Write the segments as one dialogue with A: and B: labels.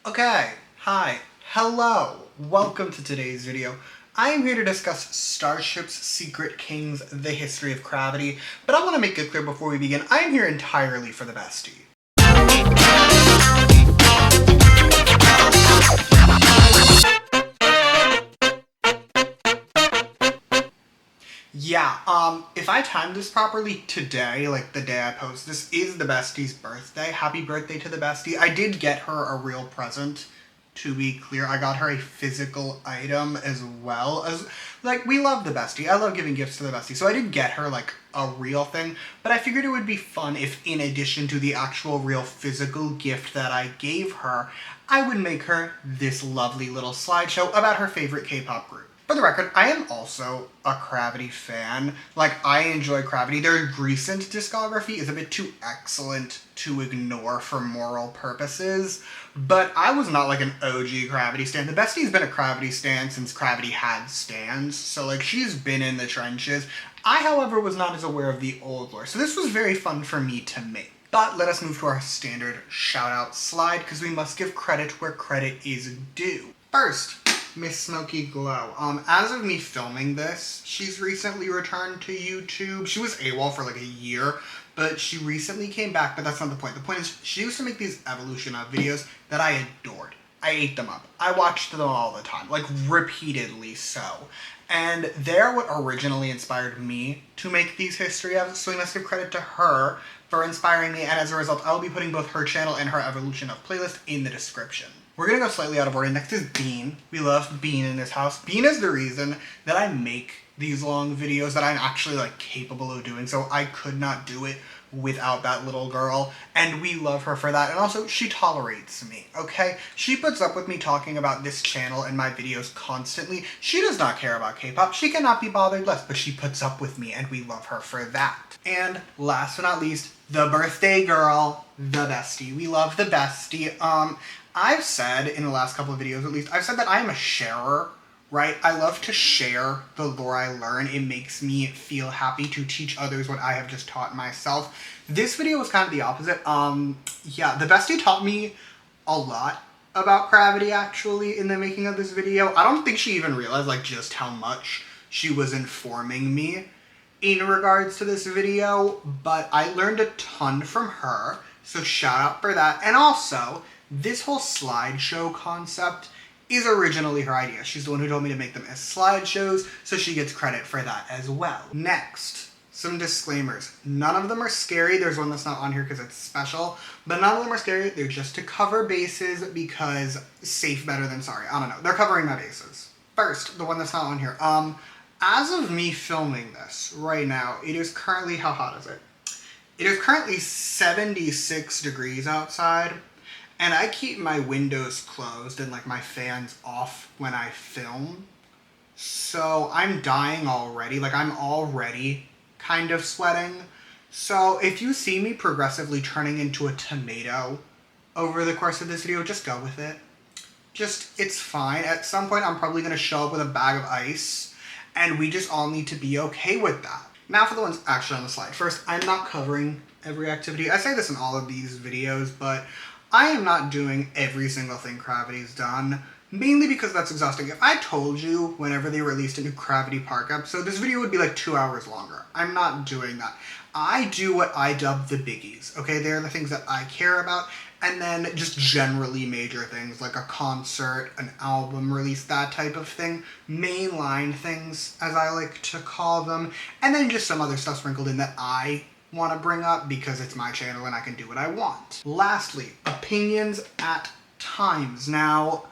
A: Okay, hi, hello, welcome to today's video. I am here to discuss Starship's Secret Kings, the history of CRAVITY, but I want to make it clear before we begin, I am here entirely for the bestie. Yeah, if I timed this properly today, like the day I post, this is the bestie's birthday. Happy birthday to the bestie. I did get her a real present, to be clear. I got her a physical item as well. Like, we love the bestie. I love giving gifts to the bestie. So I did get her, like, a real thing. But I figured it would be fun if, in addition to the actual real physical gift that I gave her, I would make her this lovely little slideshow about her favorite K-pop group. For the record, I am also a CRAVITY fan. Like, I enjoy CRAVITY. Their recent discography is a bit too excellent to ignore for moral purposes, but I was not like an OG CRAVITY stan. The bestie's been a CRAVITY stan since CRAVITY had stans, so like she's been in the trenches. I, however, was not as aware of the old lore, so this was very fun for me to make. But let us move to our standard shout-out slide, because we must give credit where credit is due. First, Miss Smoky Glow. As of me filming this, she's recently returned to YouTube. She was AWOL for like a year, but she recently came back, but that's not the point. The point is, she used to make these evolution of videos that I adored. I ate them up. I watched them all the time, like repeatedly so. And they're what originally inspired me to make these history of, so we must give credit to her for inspiring me, and as a result, I will be putting both her channel and her evolution of playlist in the description. We're gonna go slightly out of order. Next is Bean. We love Bean in this house. Bean is the reason that I make these long videos that I'm actually like capable of doing, so I could not do it without that little girl, and we love her for that. And also, she tolerates me, okay? She puts up with me talking about this channel and my videos constantly. She does not care about K-pop. She cannot be bothered less, but she puts up with me, and we love her for that. And last but not least, the birthday girl, the bestie. We love the bestie. I've said in the last couple of videos, at least, I've said that I am a sharer, right? I love to share the lore I learn. It makes me feel happy to teach others what I have just taught myself. This video was kind of the opposite. Yeah, the bestie taught me a lot about CRAVITY, actually, in the making of this video. I don't think she even realized, like, just how much she was informing me in regards to this video, but I learned a ton from her, so shout out for that. And also, this whole slideshow concept is originally her idea. She's the one who told me to make them as slideshows, so she gets credit for that as well. Next, some disclaimers. None of them are scary. There's one that's not on here because it's special, but none of them are scary. They're just to cover bases because safe better than sorry. I don't know. They're covering my bases. First, the one that's not on here. As of me filming this right now, it is currently, how hot is it? It is currently 76 degrees outside. And I keep my windows closed and like my fans off when I film. So I'm dying already. Like I'm already kind of sweating. So if you see me progressively turning into a tomato over the course of this video, just go with it. Just, it's fine. At some point I'm probably going to show up with a bag of ice, and we just all need to be okay with that. Now for the ones actually on the slide. First, I'm not covering every activity. I say this in all of these videos, but I am not doing every single thing CRAVITY's done, mainly because that's exhausting. If I told you whenever they released a new CRAVITY Park episode, this video would be like 2 hours longer. I'm not doing that. I do what I dub the biggies, okay? They're the things that I care about, and then just generally major things like a concert, an album release, that type of thing. Mainline things, as I like to call them, and then just some other stuff sprinkled in that I want to bring up because it's my channel and I can do what I want. Lastly, opinions at times. Now,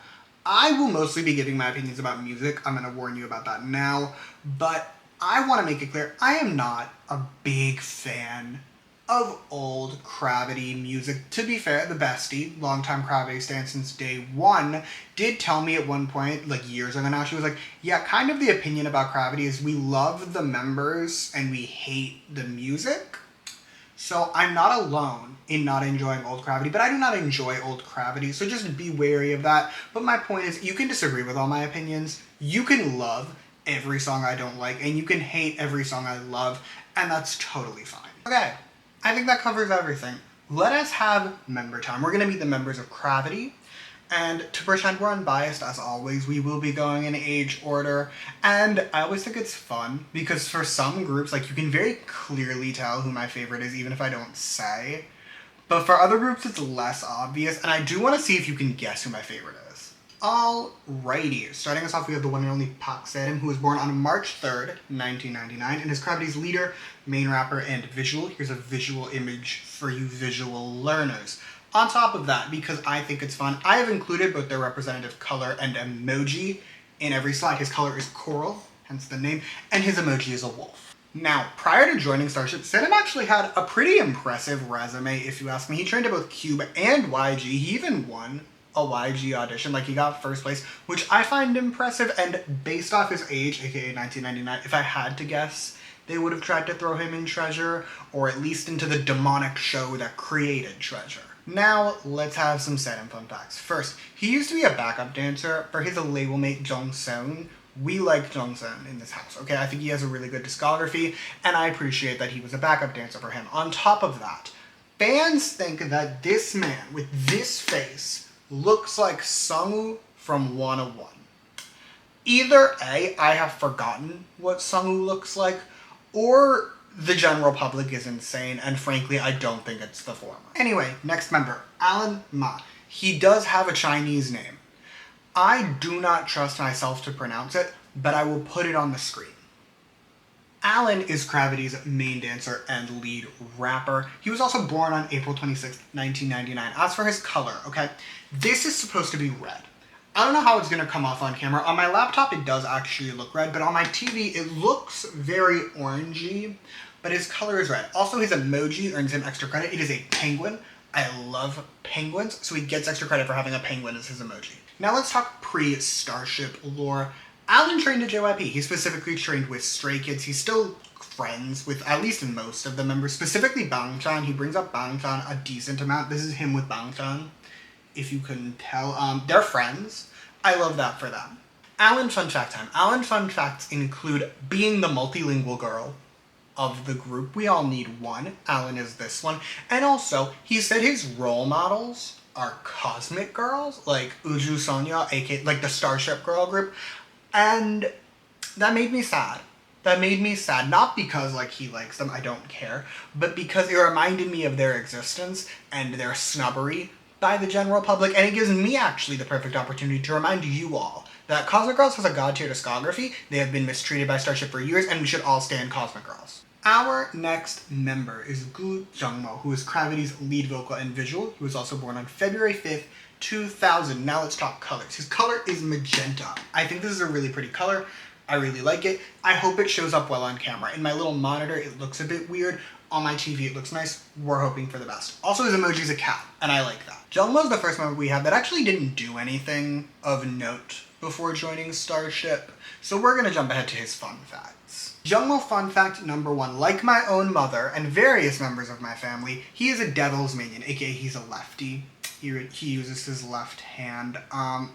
A: I will mostly be giving my opinions about music. I'm going to warn you about that now, but I want to make it clear, I am not a big fan of old CRAVITY music. To be fair, the bestie, longtime CRAVITY stan since day one, did tell me at one point, like years ago now, she was like, yeah, kind of the opinion about CRAVITY is we love the members and we hate the music. So I'm not alone in not enjoying old CRAVITY, but I do not enjoy old CRAVITY, so just be wary of that. But my point is, you can disagree with all my opinions, you can love every song I don't like, and you can hate every song I love, and that's totally fine. Okay, I think that covers everything. Let us have member time. We're going to meet the members of CRAVITY, And to pretend we're unbiased, as always, we will be going in age order. And I always think it's fun because for some groups, like, you can very clearly tell who my favorite is, even if I don't say. But for other groups, it's less obvious. And I do want to see if you can guess who my favorite is. Alrighty, starting us off, we have the one and only Pak Sadim, who was born on March 3rd, 1999, and is CRAVITY's leader, main rapper, and visual. Here's a visual image for you visual learners. On top of that, because I think it's fun, I have included both their representative color and emoji in every slide. His color is coral, hence the name, and his emoji is a wolf. Now, prior to joining Starship, Sadim actually had a pretty impressive resume, if you ask me. He trained at both Cube and YG. He even won a YG audition, like he got first place, which I find impressive, and based off his age, aka 1999, if I had to guess, they would have tried to throw him in Treasure, or at least into the demonic show that created Treasure. Now, let's have some Sadim fun facts. First, he used to be a backup dancer for his label mate Jongseon. We like Jongseon in this house, okay? I think he has a really good discography, and I appreciate that he was a backup dancer for him. On top of that, fans think that this man with this face looks like Sungwoo from 101. Either A, I have forgotten what Sungwoo looks like, or the general public is insane, and frankly, I don't think it's the former. Anyway, next member, Alan Ma. He does have a Chinese name. I do not trust myself to pronounce it, but I will put it on the screen. Alan is CRAVITY's main dancer and lead rapper. He was also born on April 26, 1999. As for his color, okay, this is supposed to be red. I don't know how it's going to come off on camera. On my laptop, it does actually look red, but on my TV, it looks very orangey, but his color is red. Also, his emoji earns him extra credit. It is a penguin. I love penguins, so he gets extra credit for having a penguin as his emoji. Now let's talk pre-Starship lore. Alan trained at JYP. He specifically trained with Stray Kids. He's still friends with at least most of the members, specifically Bangtan. He brings up Bangtan a decent amount. This is him with Bangtan, if you couldn't tell. They're friends. I love that for them. Alan fun fact time. Alan fun facts include being the multilingual girl of the group. We all need one. Alan is this one. And also, he said his role models are cosmic girls, like Uju Sonya, aka like the Starship girl group. And that made me sad. That made me sad, not because like he likes them, I don't care, but because it reminded me of their existence and their snobbery by the general public, and it gives me actually the perfect opportunity to remind you all that Cosmic Girls has a god-tier discography. They have been mistreated by Starship for years, and we should all stand Cosmic Girls. Our next member is Gu Jungmo, who is CRAVITY's lead vocal and visual. He was also born on February 5th, 2000. Now let's talk colors. His color is magenta. I think this is a really pretty color. I really like it. I hope it shows up well on camera. In my little monitor, it looks a bit weird. On my TV, it looks nice. We're hoping for the best. Also, his emoji is a cat, and I like that. Jungmo's the first member we have that actually didn't do anything of note before joining Starship, so we're gonna jump ahead to his fun facts. Jungmo fun fact number 1, like my own mother and various members of my family, he is a devil's minion, aka he's a lefty. He uses his left hand.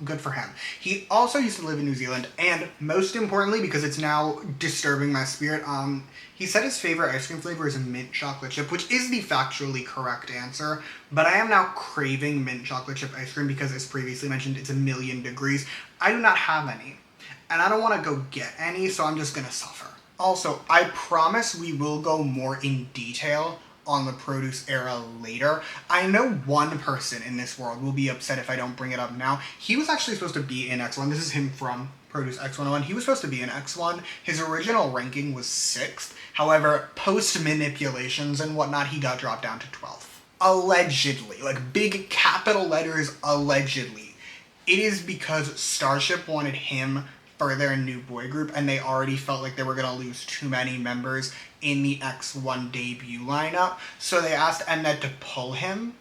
A: Good for him. He also used to live in New Zealand, and most importantly, because it's now disturbing my spirit, he said his favorite ice cream flavor is mint chocolate chip, which is the factually correct answer, but I am now craving mint chocolate chip ice cream because, as previously mentioned, it's 1,000,000 degrees. I do not have any, and I don't want to go get any, so I'm just gonna suffer. Also, I promise we will go more in detail on the produce era later. I know one person in this world will be upset if I don't bring it up now. He was actually supposed to be in X1. This is him from Produce X101. He was supposed to be in X1. His original ranking was 6th. However, post manipulations and whatnot, he got dropped down to 12th. Allegedly, like big capital letters, allegedly. It is because Starship wanted him for their new boy group, and they already felt like they were going to lose too many members in the X1 debut lineup, so they asked Mnet to pull him.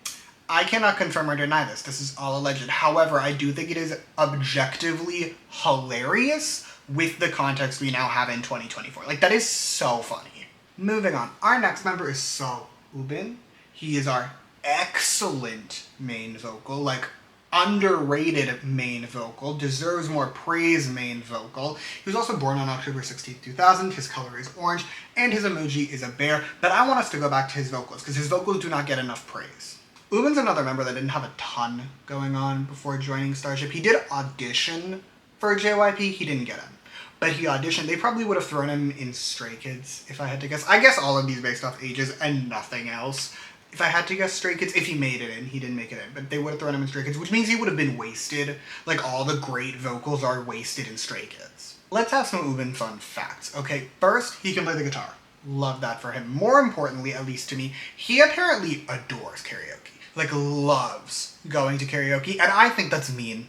A: I cannot confirm or deny this. This is all alleged. However, I do think it is objectively hilarious with the context we now have in 2024. Like, that is so funny. Moving on. Our next member is So Ubin. He is our excellent main vocal, like underrated main vocal, deserves more praise main vocal. He was also born on October 16, 2000. His color is orange, and his emoji is a bear. But I want us to go back to his vocals, because his vocals do not get enough praise. Ubin's another member that didn't have a ton going on before joining Starship. He did audition for JYP. He didn't get in. But he auditioned. They probably would have thrown him in Stray Kids, if I had to guess. I guess all of these based off ages and nothing else. If I had to guess Stray Kids, if he made it in, he didn't make it in. But they would have thrown him in Stray Kids, which means he would have been wasted. Like, all the great vocals are wasted in Stray Kids. Let's have some Ubin fun facts. Okay, first, he can play the guitar. Love that for him. More importantly, at least to me, he apparently adores karaoke. Like, loves going to karaoke. And I think that's mean.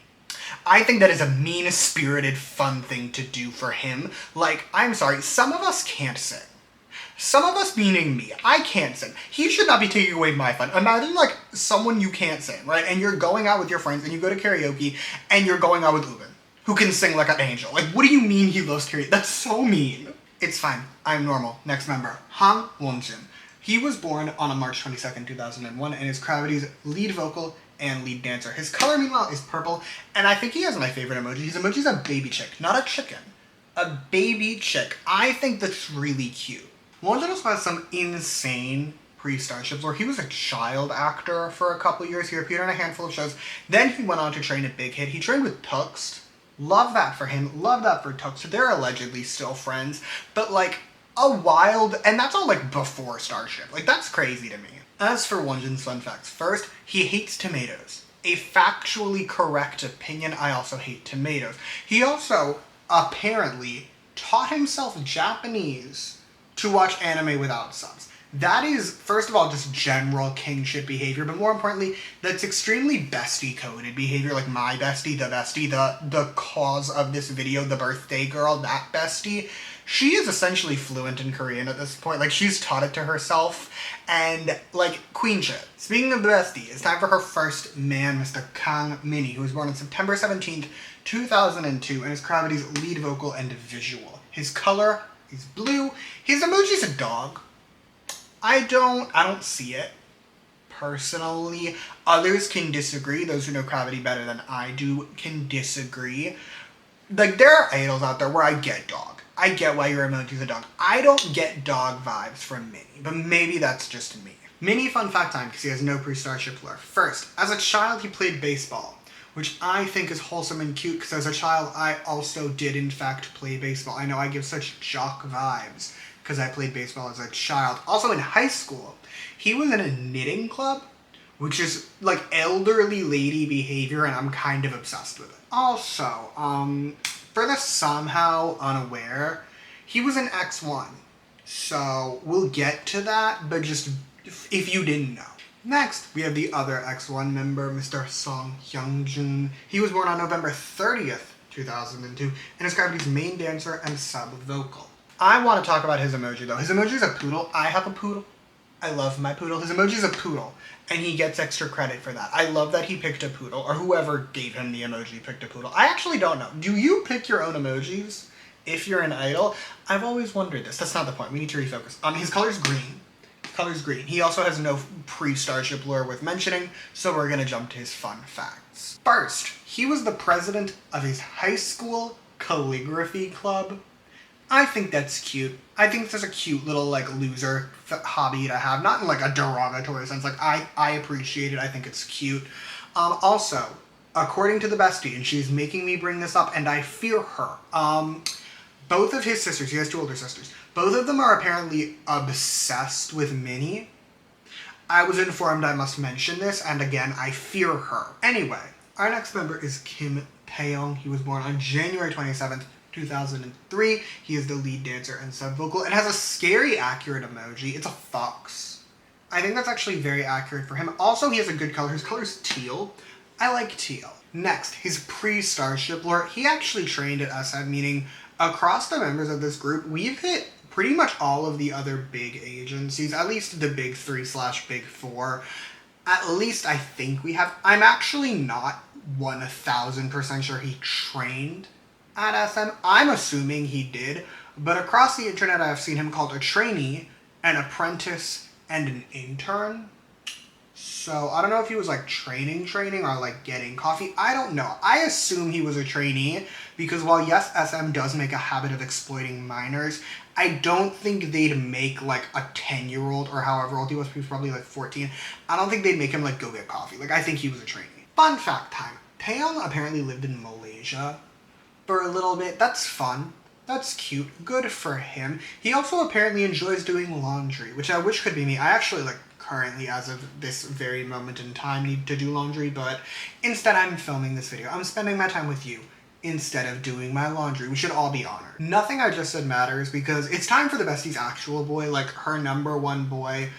A: I think that is a mean-spirited, fun thing to do for him. Like, I'm sorry, some of us can't sing. Some of us, meaning me, I can't sing. He should not be taking away my fun. Imagine, like, someone you can't sing, right? And you're going out with your friends and you go to karaoke and you're going out with Ubin, who can sing like an angel. Like, what do you mean he loves karaoke? That's so mean. It's fine. I'm normal. Next member, Han Wonjin. He was born on March 22nd, 2001, and is CRAVITY's lead vocal and lead dancer. His color, meanwhile, is purple, and I think he has my favorite emoji. His emoji is a baby chick, not a chicken. A baby chick. I think that's really cute. Wonjin also has some insane pre-Starship lore. He was a child actor for a couple years. He appeared on a handful of shows. Then he went on to train at Big Hit. He trained with Tux. Love that for him. Love that for Tux. They're allegedly still friends, but like a wild, and that's all like before Starship. Like, that's crazy to me. As for Wonjin's fun facts, first, he hates tomatoes. A factually correct opinion. I also hate tomatoes. He also apparently taught himself Japanese to watch anime without subs. That is, first of all, just general kingship behavior, but more importantly, that's extremely bestie-coded behavior, like my bestie, the cause of this video, the birthday girl, that bestie. She is essentially fluent in Korean at this point. Like, she's taught it to herself, and, like, queen shit. Speaking of the bestie, it's time for her first man, Mr. Kang Mini, who was born on September 17th, 2002, and is CRAVITY's lead vocal and visual. His color is blue. His emoji is a dog. I don't see it, personally. Others can disagree. Those who know CRAVITY better than I do can disagree. Like, there are idols out there where I get dog. I get why your emoji's a dog. I don't get dog vibes from Mini, but maybe that's just me. Mini fun fact time, because he has no pre-Starship lore. First, as a child he played baseball, which I think is wholesome and cute, because as a child I also did in fact play baseball. I know I give such jock vibes, because I played baseball as a child. Also in high school, he was in a knitting club, which is like elderly lady behavior, and I'm kind of obsessed with it. Also, for the somehow unaware, he was in X1. So we'll get to that, but just if you didn't know. Next, we have the other X1 member, Mr. Song Hyungjun. He was born on November 30th, 2002, and is CRAVITY's main dancer and sub vocal. I want to talk about his emoji though. His emoji is a poodle. I have a poodle. I love my poodle. His emoji is a poodle, and he gets extra credit for that. I love that he picked a poodle, or whoever gave him the emoji picked a poodle. I actually don't know. Do you pick your own emojis if you're an idol? I've always wondered this. That's not the point. We need to refocus. His color's green. His color's green. He also has no pre-Starship lore worth mentioning, so we're going to jump to his fun facts. First, he was the president of his high school calligraphy club. I think that's cute. I think that's a cute little, like, loser hobby to have. Not in, like, a derogatory sense. Like, I appreciate it. I think it's cute. Also, according to the bestie, and she's making me bring this up, and I fear her, both of his sisters, he has two older sisters, both of them are apparently obsessed with Mini. I was informed I must mention this, and again, I fear her. Anyway, our next member is Kim Taeyong. He was born on January 27th, 2003. He is the lead dancer and sub vocal and has a scary accurate emoji. It's a fox. I think that's actually very accurate for him. Also, he has a good color. His color is teal. I like teal. Next, his pre-Starship lore. He actually trained at SM, meaning across the members of this group, we've hit pretty much all of the other big agencies, at least the big 3/big 4. At least I think we have. I'm actually not 1000% sure he trained at SM. I'm assuming he did, but across the internet I've seen him called a trainee, an apprentice, and an intern. So I don't know if he was like training or like getting coffee. I don't know. I assume he was a trainee because while yes, SM does make a habit of exploiting minors, I don't think they'd make like a 10-year-old or however old he was probably like 14. I don't think they'd make him like go get coffee. Like I think he was a trainee. Fun fact time. Taeyong apparently lived in Malaysia for a little bit. That's fun. That's cute. Good for him. He also apparently enjoys doing laundry, which I wish could be me. I actually like currently, as of this very moment in time, need to do laundry, but instead I'm filming this video. I'm spending my time with you instead of doing my laundry. We should all be honored. Nothing I just said matters because it's time for the bestie's actual boy, like her number one boy,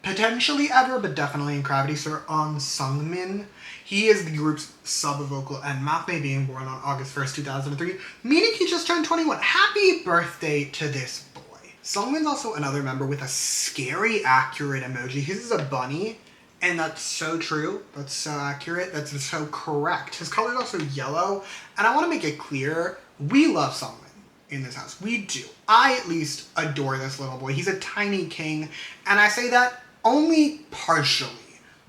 A: potentially ever, but definitely in CRAVITY, Sir Sungmin. He is the group's sub-vocal and Mapme, being born on August 1st, 2003, meaning he just turned 21. Happy birthday to this boy. Sungmin's also another member with a scary accurate emoji. His is a bunny, and that's so true. That's so accurate. That's so correct. His color is also yellow, and I want to make it clear, we love Sungmin in this house. We do. I at least adore this little boy. He's a tiny king, and I say that only partially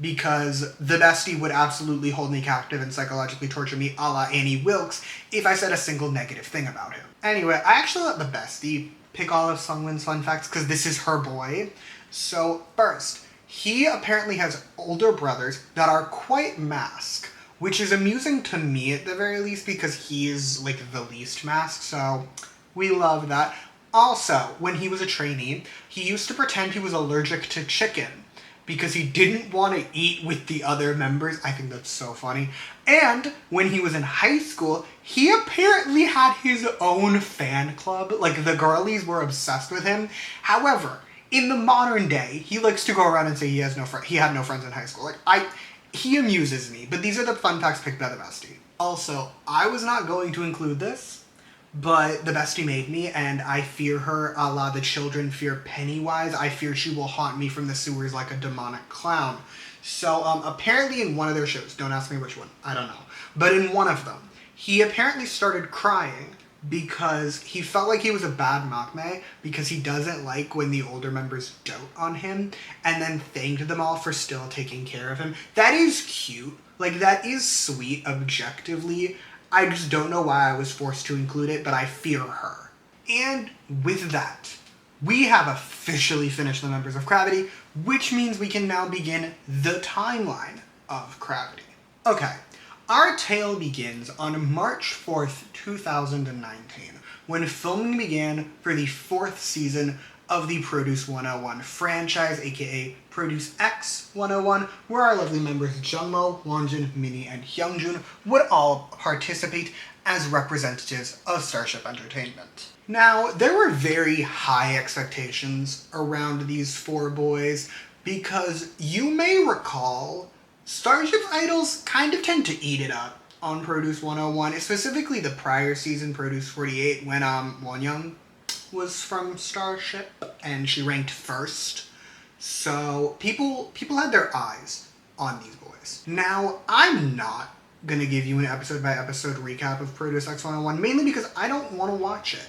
A: because the bestie would absolutely hold me captive and psychologically torture me a la Annie Wilkes if I said a single negative thing about him. Anyway, I actually let the bestie pick all of Sungmin's fun facts because this is her boy. So first, he apparently has older brothers that are quite masked, which is amusing to me at the very least because he is like the least masked, so we love that. Also, when he was a trainee, he used to pretend he was allergic to chicken because he didn't want to eat with the other members. I think that's so funny. And when he was in high school, he apparently had his own fan club. Like, the girlies were obsessed with him. However, in the modern day, he likes to go around and say he had no friends in high school. Like, he amuses me. But these are the fun facts picked by the bestie. Also, I was not going to include this, but the bestie made me, and I fear her a la the children fear Pennywise. I fear she will haunt me from the sewers like a demonic clown. So, apparently in one of their shows, don't ask me which one, I don't know, but in one of them, he apparently started crying because he felt like he was a bad maknae because he doesn't like when the older members dote on him, and then thanked them all for still taking care of him. That is cute. Like, that is sweet objectively. I just don't know why I was forced to include it, but I fear her. And with that, we have officially finished the members of CRAVITY, which means we can now begin the timeline of CRAVITY. Okay, our tale begins on March 4th, 2019, when filming began for the 4th season of the Produce 101 franchise, aka Produce X 101, where our lovely members Jungmo, Wonjin, Minnie, and Hyungjun would all participate as representatives of Starship Entertainment. Now, there were very high expectations around these four boys because you may recall Starship idols kind of tend to eat it up on Produce 101, specifically the prior season, Produce 48, when Wonyoung was from Starship and she ranked first. So people had their eyes on these boys. Now, I'm not gonna give you an episode by episode recap of Produce X101, mainly because I don't want to watch it.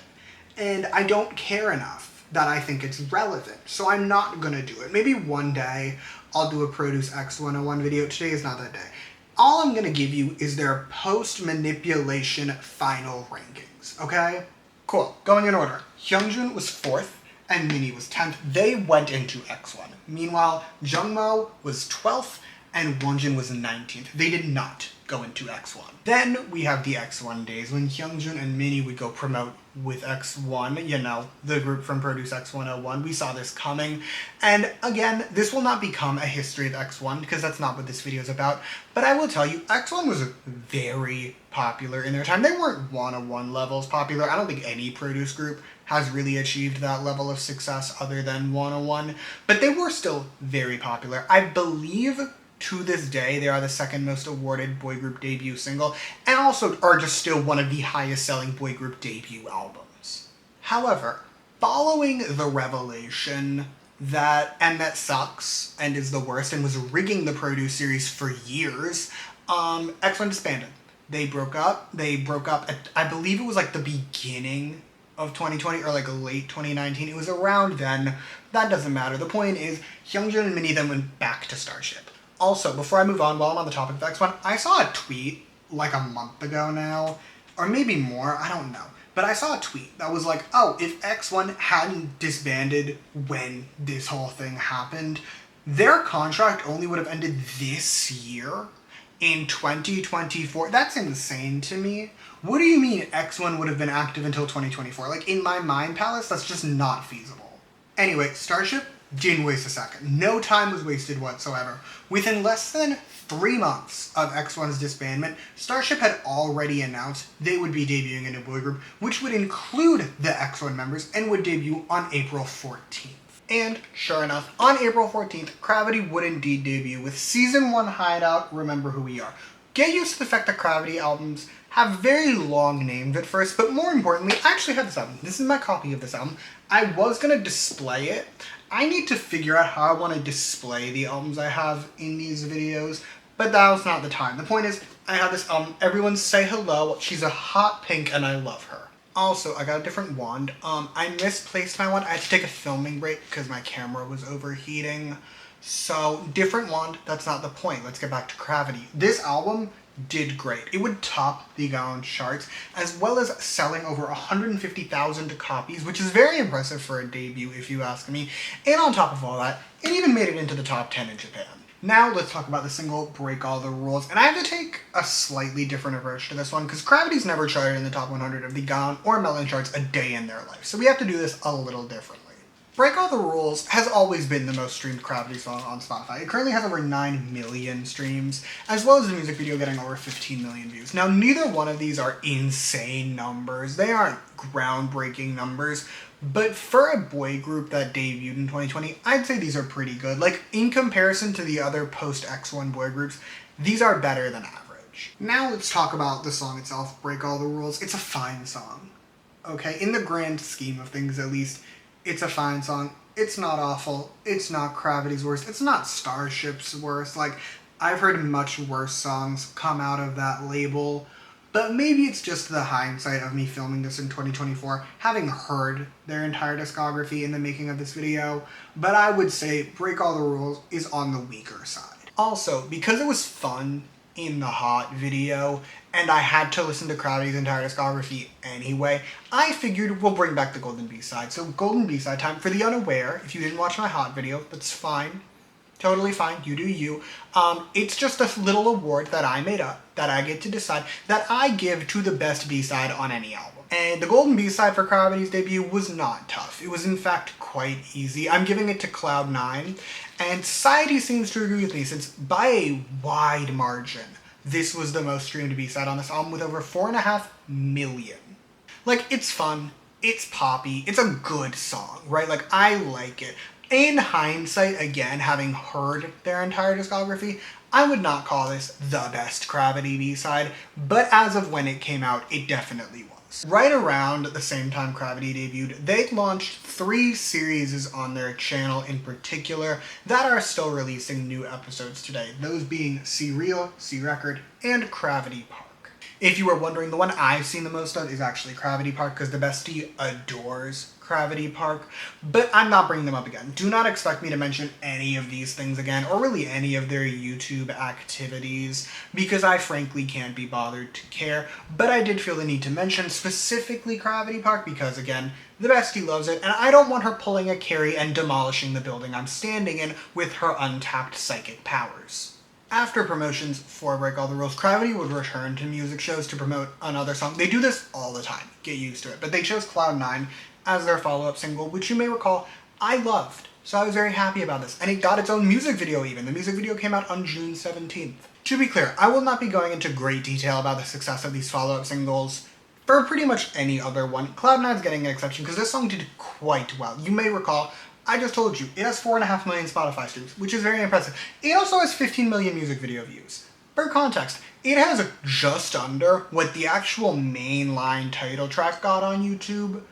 A: And I don't care enough that I think it's relevant. So I'm not gonna do it. Maybe one day I'll do a Produce X101 video. Today is not that day. All I'm gonna give you is their post-manipulation final rankings, okay? Cool, going in order. Hyungjun was 4th and Minnie was 10th. They went into X1. Meanwhile, Jungmo was 12th and Wonjin was 19th. They did not go into X1. Then we have the X1 days when Hyungjun and Minnie would go promote with X1, you know, the group from Produce X101. We saw this coming. And again, this will not become a history of X1 because that's not what this video is about. But I will tell you, X1 was very popular in their time. They weren't 101 levels popular. I don't think any Produce group has really achieved that level of success other than 101. But they were still very popular. I believe to this day, they are the second most awarded boy group debut single, and also are just still one of the highest selling boy group debut albums. However, following the revelation that Mnet sucks and is the worst and was rigging the Produce series for years, X1 disbanded. They broke up at, I believe it was like the beginning of 2020 or like late 2019. It was around then. That doesn't matter. The point is, Hyungjun and Minnie then went back to Starship. Also, before I move on, while I'm on the topic of X1, I saw a tweet like a month ago now or maybe more, I don't know. But I saw a tweet that was like, oh, if X1 hadn't disbanded when this whole thing happened, their contract only would have ended this year in 2024. That's insane to me. What do you mean X1 would have been active until 2024? Like, in my mind palace, that's just not feasible. Anyway, Starship didn't waste a second. No time was wasted whatsoever. Within less than 3 months of X1's disbandment, Starship had already announced they would be debuting a new boy group, which would include the X1 members and would debut on April 14th. And sure enough, on April 14th, CRAVITY would indeed debut with Season 1 Hideout, Remember Who We Are. Get used to the fact that CRAVITY albums have very long names at first, but more importantly, I actually have this album. This is my copy of this album. I was going to display it. I need to figure out how I want to display the albums I have in these videos, but that was not the time. The point is, I have this album. Everyone say hello. She's a hot pink and I love her. Also, I got a different wand. I misplaced my wand. I had to take a filming break because my camera was overheating. So, different wand. That's not the point. Let's get back to CRAVITY. This album did great. It would top the Gaon charts, as well as selling over 150,000 copies, which is very impressive for a debut, if you ask me. And on top of all that, it even made it into the top 10 in Japan. Now let's talk about the single Break All the Rules, and I have to take a slightly different approach to this one because CRAVITY's never charted in the top 100 of the Gaon or Melon charts a day in their life, so we have to do this a little differently. Break All the Rules has always been the most streamed CRAVITY song on Spotify. It currently has over 9 million streams, as well as the music video getting over 15 million views. Now, neither one of these are insane numbers. They aren't groundbreaking numbers, but for a boy group that debuted in 2020, I'd say these are pretty good. Like, in comparison to the other post-X1 boy groups, these are better than average. Now let's talk about the song itself, Break All the Rules. It's a fine song, okay? In the grand scheme of things, at least, it's a fine song. It's not awful. It's not CRAVITY's worst. It's not Starship's worst. Like, I've heard much worse songs come out of that label. But maybe it's just the hindsight of me filming this in 2024, having heard their entire discography in the making of this video. But I would say Break All the Rules is on the weaker side. Also, because it was fun in the Hot video, and I had to listen to CRAVITY's entire discography anyway, I figured we'll bring back the Golden B-side. So Golden B-side time. For the unaware, if you didn't watch my Hot video, that's fine. Totally fine, you do you. It's just a little award that I made up, that I get to decide, that I give to the best B-side on any album. And the Golden B-side for CRAVITY's debut was not tough. It was in fact quite easy. I'm giving it to Cloud9, and society seems to agree with me, since by a wide margin, this was the most streamed B-side on this album with over 4.5 million. Like, it's fun, it's poppy, it's a good song, right? Like, I like it. In hindsight, again, having heard their entire discography, I would not call this the best CRAVITY B-side, but as of when it came out, it definitely was. Right around the same time CRAVITY debuted, they launched 3 series on their channel in particular that are still releasing new episodes today, those being See Real, See Record, and CRAVITY Park. If you were wondering, the one I've seen the most of is actually CRAVITY Park, because the bestie adores CRAVITY Park, but I'm not bringing them up again. Do not expect me to mention any of these things again, or really any of their YouTube activities, because I frankly can't be bothered to care, but I did feel the need to mention specifically CRAVITY Park, because again, the bestie loves it, and I don't want her pulling a Carrie and demolishing the building I'm standing in with her untapped psychic powers. After promotions for Break All the Rules, CRAVITY would return to music shows to promote another song. They do this all the time, get used to it, but they chose Cloud9 as their follow-up single, which you may recall I loved, so I was very happy about this, and it got its own music video even. The music video came out on June 17th. To be clear, I will not be going into great detail about the success of these follow-up singles for pretty much any other one. Cloud9's getting an exception because this song did quite well. You may recall, I just told you, it has 4.5 million Spotify streams, which is very impressive. It also has 15 million music video views. For context, it has just under what the actual mainline title track got on YouTube.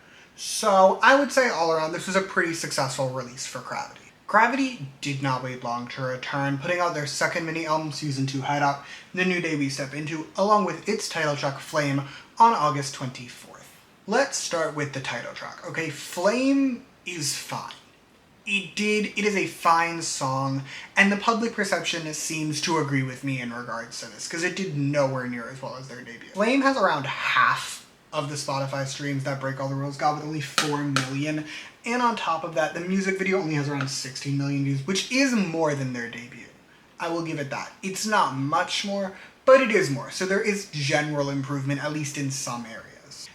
A: So I would say all around, this was a pretty successful release for CRAVITY. CRAVITY did not wait long to return, putting out their second mini-album, Season 2 Hideout, the new day we step into, along with its title track, Flame, on August 24th. Let's start with the title track, okay? Flame is fine. It is a fine song, and the public perception seems to agree with me in regards to this, because it did nowhere near as well as their debut. Flame has around half of the Spotify streams that Break All the Rules got, with only 4 million, and on top of that, the music video only has around 16 million views, which is more than their debut. I will give it that. It's not much more, but it is more, so there is general improvement, at least in some areas.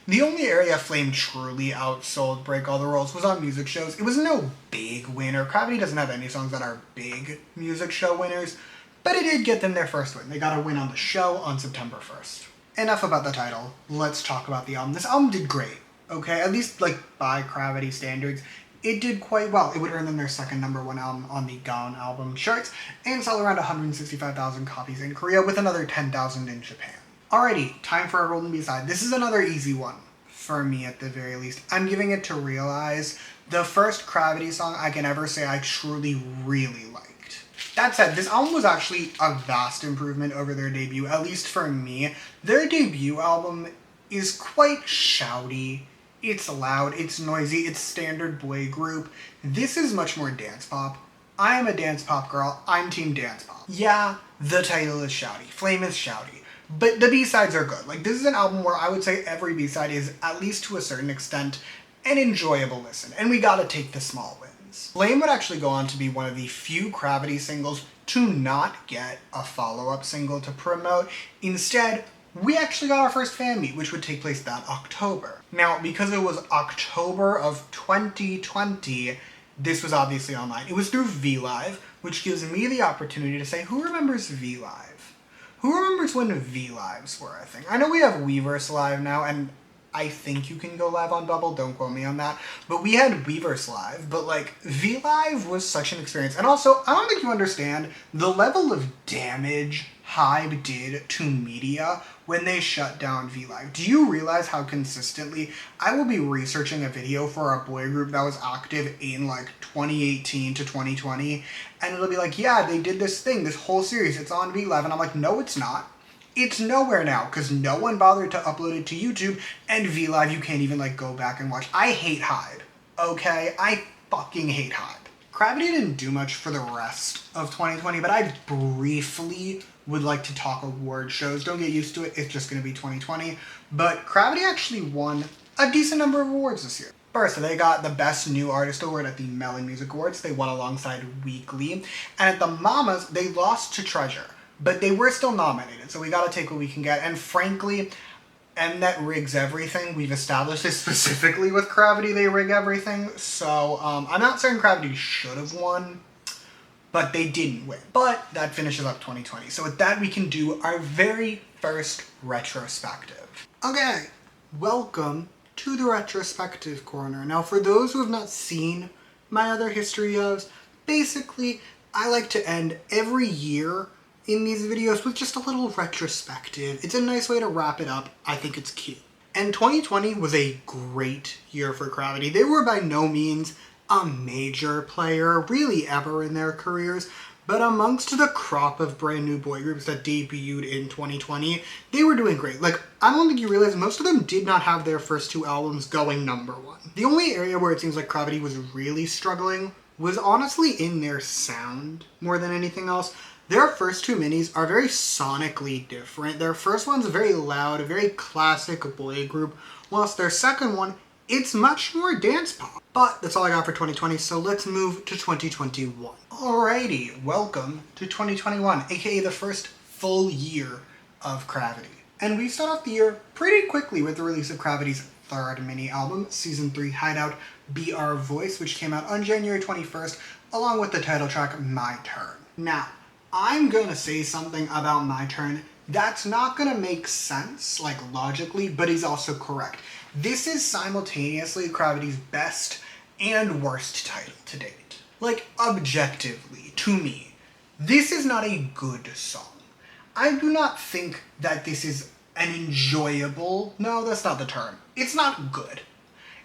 A: The only area Flame truly outsold Break All the Rules was on music shows. It was no big winner. CRAVITY doesn't have any songs that are big music show winners, but it did get them their first win. They got a win on the show on September 1st. Enough about the title. Let's talk about the album. This album did great, okay? At least, like, by CRAVITY standards, it did quite well. It would earn them their second #1 album on the Gaon album charts and sell around 165,000 copies in Korea, with another 10,000 in Japan. Alrighty, time for a golden B-side. This is another easy one, for me at the very least. I'm giving it to Realize, the first CRAVITY song I can ever say I truly, really liked. That said, this album was actually a vast improvement over their debut, at least for me. Their debut album is quite shouty. It's loud, it's noisy, it's standard boy group. This is much more dance pop. I am a dance pop girl, I'm team dance pop. Yeah, the title is shouty, Flame is shouty. But the B-sides are good. Like, this is an album where I would say every B-side is, at least to a certain extent, an enjoyable listen. And we gotta take the small wins. Flame would actually go on to be one of the few CRAVITY singles to not get a follow-up single to promote. Instead, we actually got our first fan meet, which would take place that October. Now, because it was October of 2020, this was obviously online. It was through VLive, which gives me the opportunity to say, who remembers VLive? Who remembers when V-Lives were a thing? I know we have Weverse Live now, and I think you can go live on Bubble, don't quote me on that. But we had Weverse Live, but like, V-Live was such an experience. And also, I don't think you understand the level of damage Hybe did to media when they shut down V-Live. Do you realize how consistently I will be researching a video for a boy group that was active in like 2018 to 2020, and it'll be like, yeah, they did this thing, this whole series, it's on V-Live, and I'm like, no, it's not. It's nowhere now, because no one bothered to upload it to YouTube, and V-Live you can't even like go back and watch. I hate Hybe, okay? I fucking hate Hybe. CRAVITY didn't do much for the rest of 2020, but I briefly would like to talk award shows. Don't get used to it, it's just going to be 2020. But CRAVITY actually won a decent number of awards this year. First, they got the Best New Artist Award at the Melon Music Awards. They won alongside Weekly. And at the Mamas, they lost to Treasure. But they were still nominated, so we gotta take what we can get. And frankly, Mnet rigs everything. We've established this specifically with CRAVITY, they rig everything. So, I'm not saying CRAVITY should have won, but they didn't win. But that finishes up 2020. So with that, we can do our very first retrospective. Okay, welcome to the retrospective corner. Now, for those who have not seen my other history ofs, basically, I like to end every year in these videos with just a little retrospective. It's a nice way to wrap it up. I think it's cute. And 2020 was a great year for CRAVITY. They were by no means a major player, really ever in their careers, but amongst the crop of brand new boy groups that debuted in 2020, they were doing great. Like, I don't think you realize most of them did not have their first 2 albums going #1. The only area where it seems like CRAVITY was really struggling was honestly in their sound more than anything else. Their first 2 minis are very sonically different. Their first one's very loud, a very classic boy group, whilst their second one, it's much more dance pop. But that's all I got for 2020, so let's move to 2021. Alrighty, welcome to 2021, aka the first full year of CRAVITY. And we start off the year pretty quickly with the release of CRAVITY's 3rd mini album, Season 3 Hideout, Be Our Voice, which came out on January 21st, along with the title track, My Turn. Now, I'm gonna say something about My Turn that's not gonna make sense, like logically, but is also correct. This is simultaneously CRAVITY's best and worst title to date. Like, objectively, to me, this is not a good song. I do not think that this is an enjoyable, no, that's not the term. It's not good.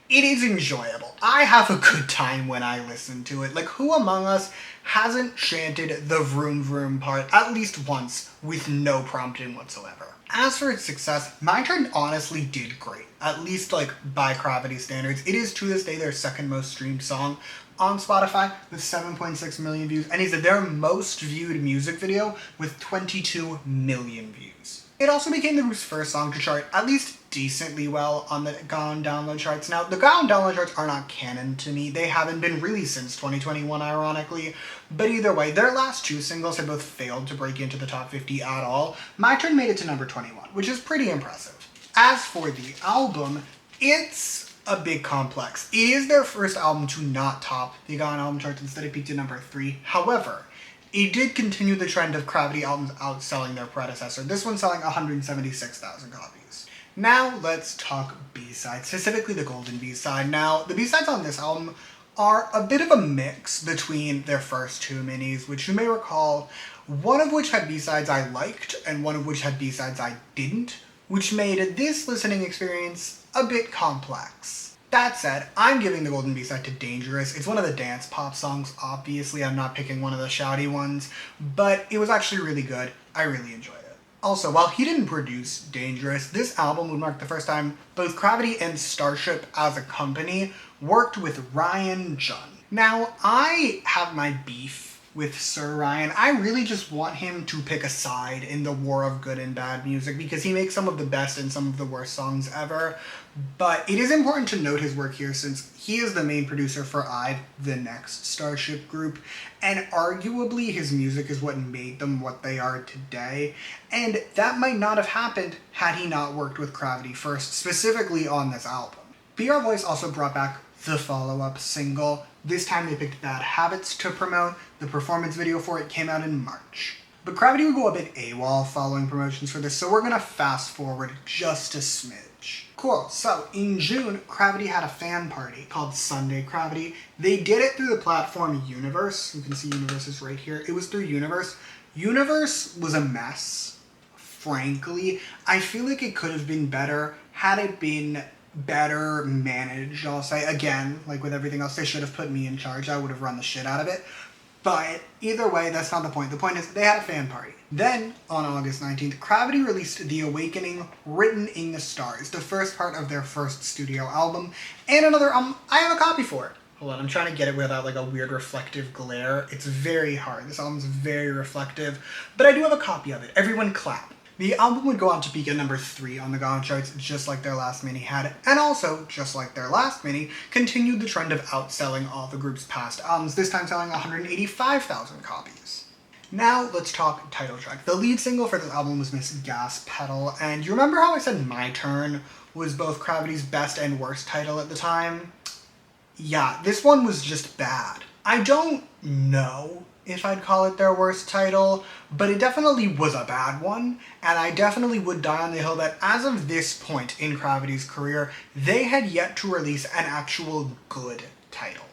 A: It is enjoyable. I have a good time when I listen to it. Like, who among us hasn't chanted the vroom vroom part at least once with no prompting whatsoever? As for its success, My Turn honestly did great. At least, like, by CRAVITY standards. It is to this day their second most streamed song, on Spotify with 7.6 million views, and is their most viewed music video with 22 million views. It also became the group's first song to chart at least decently well on the GAON download charts. Now, the GAON download charts are not canon to me. They haven't been released since 2021, ironically. But either way, their last two singles have both failed to break into the top 50 at all. My Turn made it to number 21, which is pretty impressive. As for the album, it's a bit complex. It is their first album to not top the GAON album charts. Instead, it peaked at number 3. However, it did continue the trend of CRAVITY albums outselling their predecessor, this one selling 176,000 copies. Now let's talk B-sides, specifically the Golden B-side. Now, the B-sides on this album are a bit of a mix between their first two minis, which you may recall, one of which had B-sides I liked, and one of which had B-sides I didn't, which made this listening experience a bit complex. That said, I'm giving the Golden B-side to Dangerous. It's one of the dance pop songs, obviously. I'm not picking one of the shouty ones, but it was actually really good. I really enjoyed it. Also, while he didn't produce Dangerous, this album would mark the first time both CRAVITY and Starship as a company worked with Ryan Jun. Now, I have my beef with Sir Ryan. I really just want him to pick a side in the war of good and bad music because he makes some of the best and some of the worst songs ever. But it is important to note his work here since he is the main producer for IVE, the next Starship group, and arguably his music is what made them what they are today. And that might not have happened had he not worked with CRAVITY first, specifically on this album. BR Voice also brought back the follow-up single. This time they picked Bad Habits to promote. The performance video for it came out in March. But CRAVITY would go a bit AWOL following promotions for this, so we're gonna fast forward just a smidge. Cool, so in June, CRAVITY had a fan party called Sunday CRAVITY. They did it through the platform Universe. You can see Universe is right here. It was through Universe. Universe was a mess, frankly. I feel like it could have been better had it been better managed, I'll say. Again, like with everything else, they should have put me in charge. I would have run the shit out of it. But either way, that's not the point. The point is they had a fan party. Then, on August 19th, CRAVITY released The Awakening, Written in the Stars, the first part of their first studio album, and another I have a copy for it. Hold on, I'm trying to get it without like a weird reflective glare. It's very hard. This album's very reflective, but I do have a copy of it. Everyone clap. The album would go on to peak at number 3 on the GAON charts, just like their last mini had, and also, just like their last mini, continued the trend of outselling all the group's past albums, this time selling 185,000 copies. Now, let's talk title track. The lead single for this album was Miss Gas Pedal, and you remember how I said My Turn was both CRAVITY's best and worst title at the time? Yeah, this one was just bad. I don't know if I'd call it their worst title, but it definitely was a bad one, and I definitely would die on the hill that as of this point in CRAVITY's career, they had yet to release an actual good title.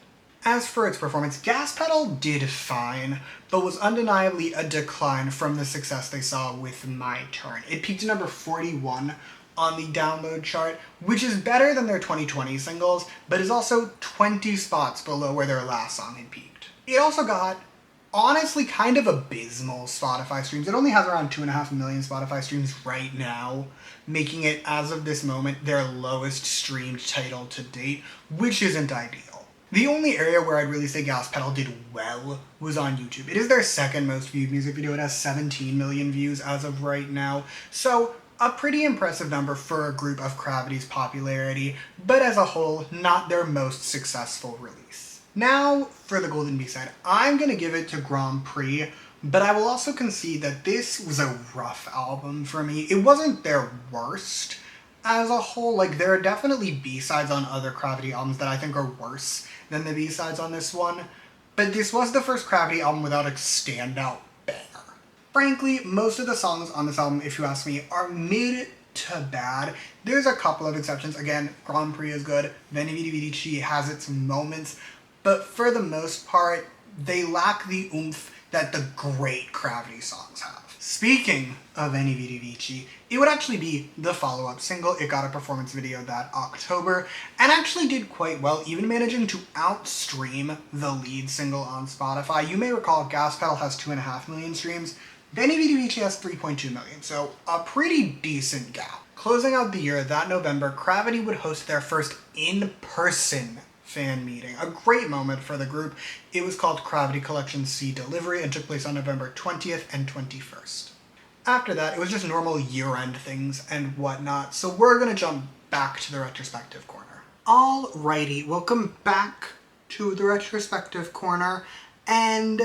A: As for its performance, Gas Pedal did fine, but was undeniably a decline from the success they saw with My Turn. It peaked at number 41 on the download chart, which is better than their 2020 singles, but is also 20 spots below where their last song had peaked. It also got honestly kind of abysmal Spotify streams. It only has around 2.5 million Spotify streams right now, making it, as of this moment, their lowest streamed title to date, which isn't ideal. The only area where I'd really say Gas Pedal did well was on YouTube. It is their second most viewed music video. It has 17 million views as of right now, so a pretty impressive number for a group of CRAVITY's popularity, but as a whole, not their most successful release. Now, for the Golden B-side, I'm going to give it to Grand Prix, but I will also concede that this was a rough album for me. It wasn't their worst as a whole. Like, there are definitely B-sides on other CRAVITY albums that I think are worse than the B-sides on this one, but this was the first CRAVITY album without a standout banger. Frankly, most of the songs on this album, if you ask me, are mid to bad. There's a couple of exceptions. Again, Grand Prix is good, Veni Vidi Vici has its moments, but for the most part, they lack the oomph that the great CRAVITY songs have. Speaking of Veni Vidi Vici, it would actually be the follow-up single. It got a performance video that October, and actually did quite well, even managing to outstream the lead single on Spotify. You may recall Gas Pedal has 2.5 million streams, Veni Vidi Vici has 3.2 million, so a pretty decent gap. Closing out the year, that November, CRAVITY would host their first in-person fan meeting. A great moment for the group. It was called CRAVITY Collection C Delivery and took place on November 20th and 21st. After that, it was just normal year-end things and whatnot, so we're gonna jump back to the retrospective corner. Alrighty, welcome back to the retrospective corner, and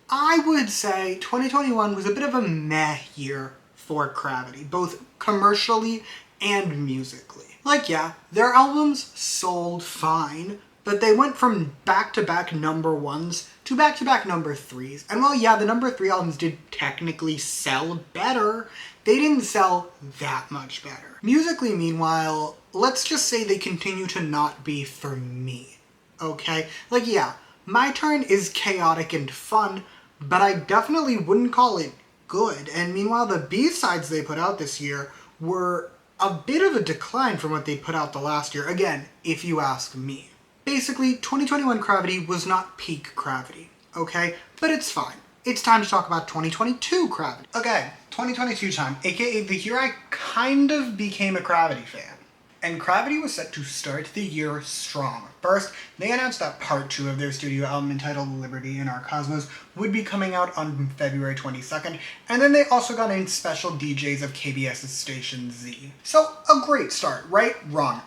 A: I would say 2021 was a bit of a meh year for CRAVITY, both commercially and musically. Like, yeah, their albums sold fine, but they went from back-to-back number ones to back-to-back number threes. And while, yeah, the number three albums did technically sell better, they didn't sell that much better. Musically, meanwhile, let's just say they continue to not be for me, okay? Like, yeah, My Turn is chaotic and fun, but I definitely wouldn't call it good. And meanwhile, the B-sides they put out this year were a bit of a decline from what they put out the last year. Again, if you ask me. Basically, 2021 CRAVITY was not peak CRAVITY, okay? But it's fine. It's time to talk about 2022 CRAVITY. Okay, 2022 time, aka the year I kind of became a CRAVITY fan. And CRAVITY was set to start the year strong. First, they announced that part 2 of their studio album entitled Liberty in Our Cosmos would be coming out on February 22nd, and then they also got in special DJs of KBS's station Z. So, a great start, right? Wrong.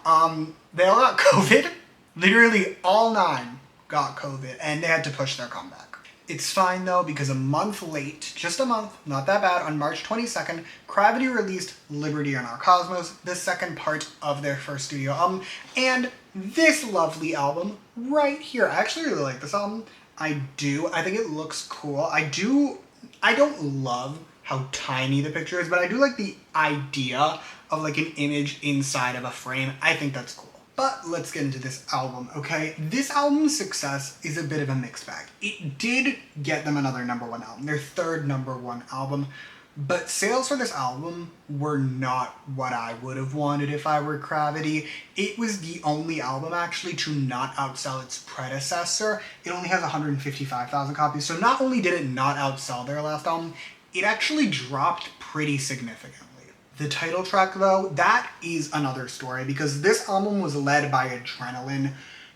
A: They all got COVID. Literally all 9 got COVID, and they had to push their comeback. It's fine though, because a month late, just a month, not that bad, on March 22nd, CRAVITY released Liberty in Our Cosmos, the second part of their first studio album, and this lovely album right here. I actually really like this album. I do. I think it looks cool. I don't love how tiny the picture is, but I do like the idea of like an image inside of a frame. I think that's cool. But let's get into this album, okay? This album's success is a bit of a mixed bag. It did get them another number 1 album, their third number 1 album, but sales for this album were not what I would have wanted if I were CRAVITY. It was the only album actually to not outsell its predecessor. It only has 155,000 copies, so not only did it not outsell their last album, it actually dropped pretty significantly. The title track, though, that is another story, because this album was led by Adrenaline.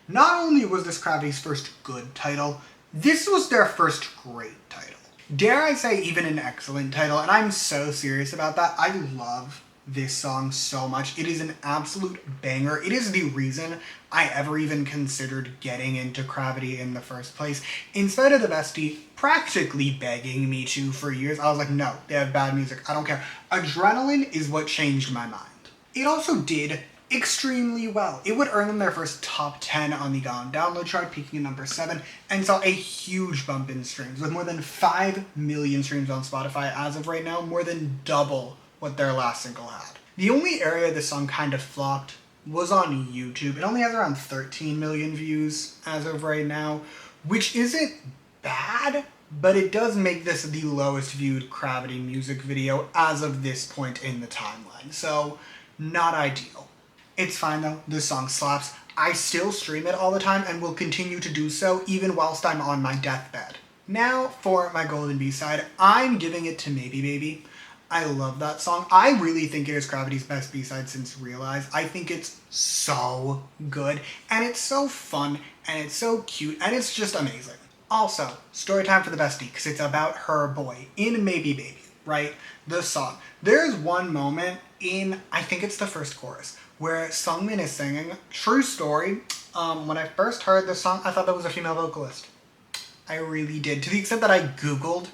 A: Not only was this CRAVITY's first good title, this was their first great title. Dare I say even an excellent title, and I'm so serious about that. I love this song so much. It is an absolute banger. It is the reason I ever even considered getting into CRAVITY in the first place. In spite of the bestie practically begging me to for years, I was like, no, they have bad music. I don't care. Adrenaline is what changed my mind. It also did extremely well. It would earn them their first top 10 on the Gone download chart, peaking at number 7, and saw a huge bump in streams, with more than 5 million streams on Spotify as of right now, more than double what their last single had. The only area this song kind of flopped was on YouTube. It only has around 13 million views as of right now, which isn't bad, but it does make this the lowest viewed CRAVITY music video as of this point in the timeline, so not ideal. It's fine though, this song slaps. I still stream it all the time and will continue to do so even whilst I'm on my deathbed. Now for my golden B-side, I'm giving it to Maybe Baby. I love that song. I really think it is CRAVITY's best B-side since Realize. I think it's so good, and it's so fun, and it's so cute, and it's just amazing. Also, story time for the bestie, because it's about her boy in Maybe Baby, right? The song. There's one moment in, I think it's the first chorus, where Sungmin is singing. True story, when I first heard this song, I thought that was a female vocalist. I really did, to the extent that I Googled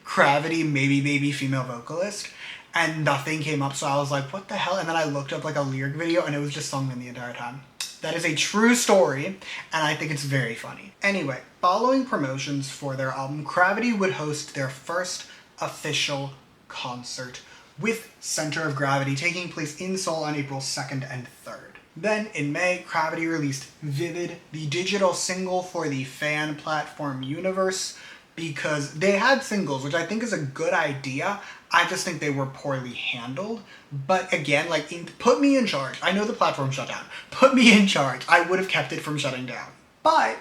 A: CRAVITY Maybe Baby female vocalist, and nothing came up, so I was like, what the hell? And then I looked up like a lyric video, and it was just Sungmin the entire time. That is a true story, and I think it's very funny. Anyway, following promotions for their album, CRAVITY would host their first official concert, with Center of Gravity taking place in Seoul on April 2nd and 3rd. Then, in May, CRAVITY released Vivid, the digital single for the fan platform universe, because they had singles, which I think is a good idea. I just think they were poorly handled. But again, like, put me in charge. I know the platform shut down. Put me in charge. I would have kept it from shutting down. But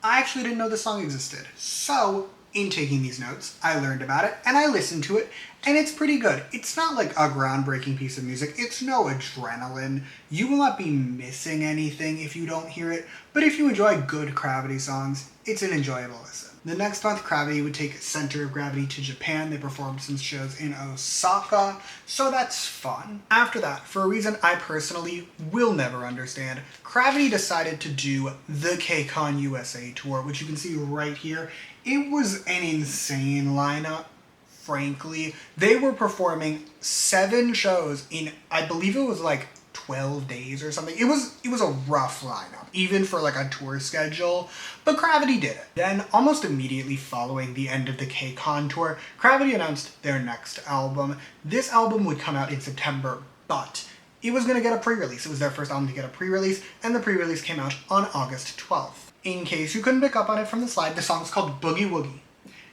A: I actually didn't know the song existed. So, in taking these notes, I learned about it, and I listened to it, and it's pretty good. It's not like a groundbreaking piece of music. It's no Adrenaline. You will not be missing anything if you don't hear it, but if you enjoy good CRAVITY songs, it's an enjoyable listen. The next month, CRAVITY would take Center of Gravity to Japan. They performed some shows in Osaka, so that's fun. After that, for a reason I personally will never understand, CRAVITY decided to do the KCON USA tour, which you can see right here. It was an insane lineup. Frankly, they were performing 7 shows in, I believe it was like 12 days or something. It was a rough lineup, even for like a tour schedule, but CRAVITY did it. Then, almost immediately following the end of the KCON tour, CRAVITY announced their next album. This album would come out in September, but it was going to get a pre-release. It was their first album to get a pre-release, and the pre-release came out on August 12th. In case you couldn't pick up on it from the slide, the song's called Boogie Woogie.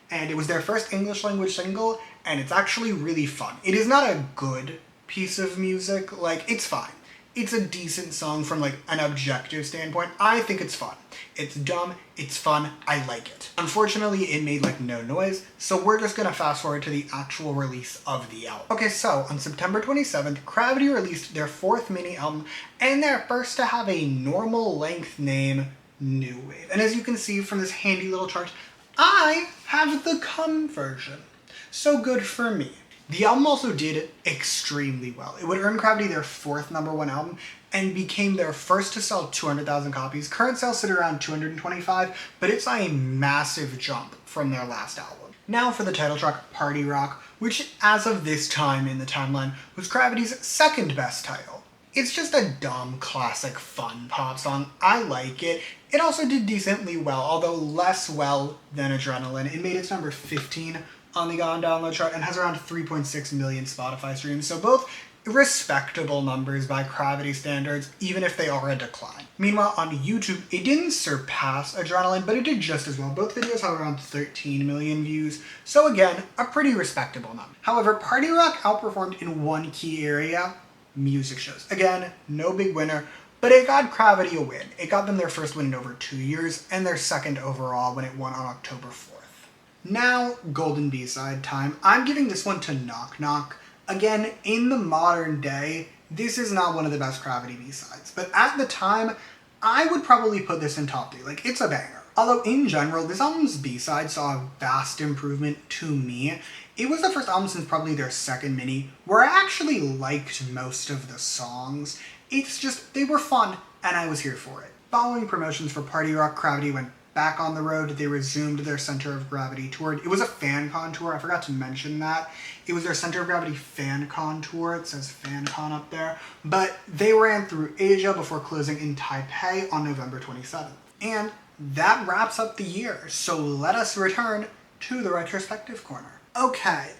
A: And it was their first English language single, and it's actually really fun. It is not a good piece of music, like, it's fine. It's a decent song from, like, an objective standpoint. I think it's fun. It's dumb, it's fun, I like it. Unfortunately, it made, like, no noise, so we're just gonna fast forward to the actual release of the album. Okay, so, on September 27th, CRAVITY released their 4th mini-album, and their first to have a normal length name, New Wave. And as you can see from this handy little chart, I have the Come version. So good for me. The album also did extremely well. It would earn CRAVITY their 4th #1 album and became their first to sell 200,000 copies. Current sales sit around 225, but it's a massive jump from their last album. Now for the title track, Party Rock, which as of this time in the timeline was CRAVITY's 2nd best title. It's just a dumb, classic, fun pop song. I like it. It also did decently well, although less well than Adrenaline. It made its number 15 on the On Download chart and has around 3.6 million Spotify streams, so both respectable numbers by CRAVITY standards, even if they are a decline. Meanwhile, on YouTube, it didn't surpass Adrenaline, but it did just as well. Both videos have around 13 million views, so again, a pretty respectable number. However, Party Rock outperformed in one key area, music shows. Again, no big winner, but it got CRAVITY a win. It got them their first win in over 2 years, and their 2nd overall when it won on October 4th. Now, Golden B-side time. I'm giving this one to Knock Knock. Again, in the modern day, this is not one of the best CRAVITY B-sides, but at the time, I would probably put this in top 3. Like, it's a banger. Although, in general, this album's B-side saw a vast improvement to me. It was the first album since probably their 2nd mini, where I actually liked most of the songs. It's just, they were fun, and I was here for it. Following promotions for Party Rock, CRAVITY went back on the road. They resumed their Center of Gravity tour. It was a FanCon tour, I forgot to mention that. It was their Center of Gravity FanCon tour. It says FanCon up there. But they ran through Asia before closing in Taipei on November 27th. And that wraps up the year, so let us return to the retrospective corner. Okay,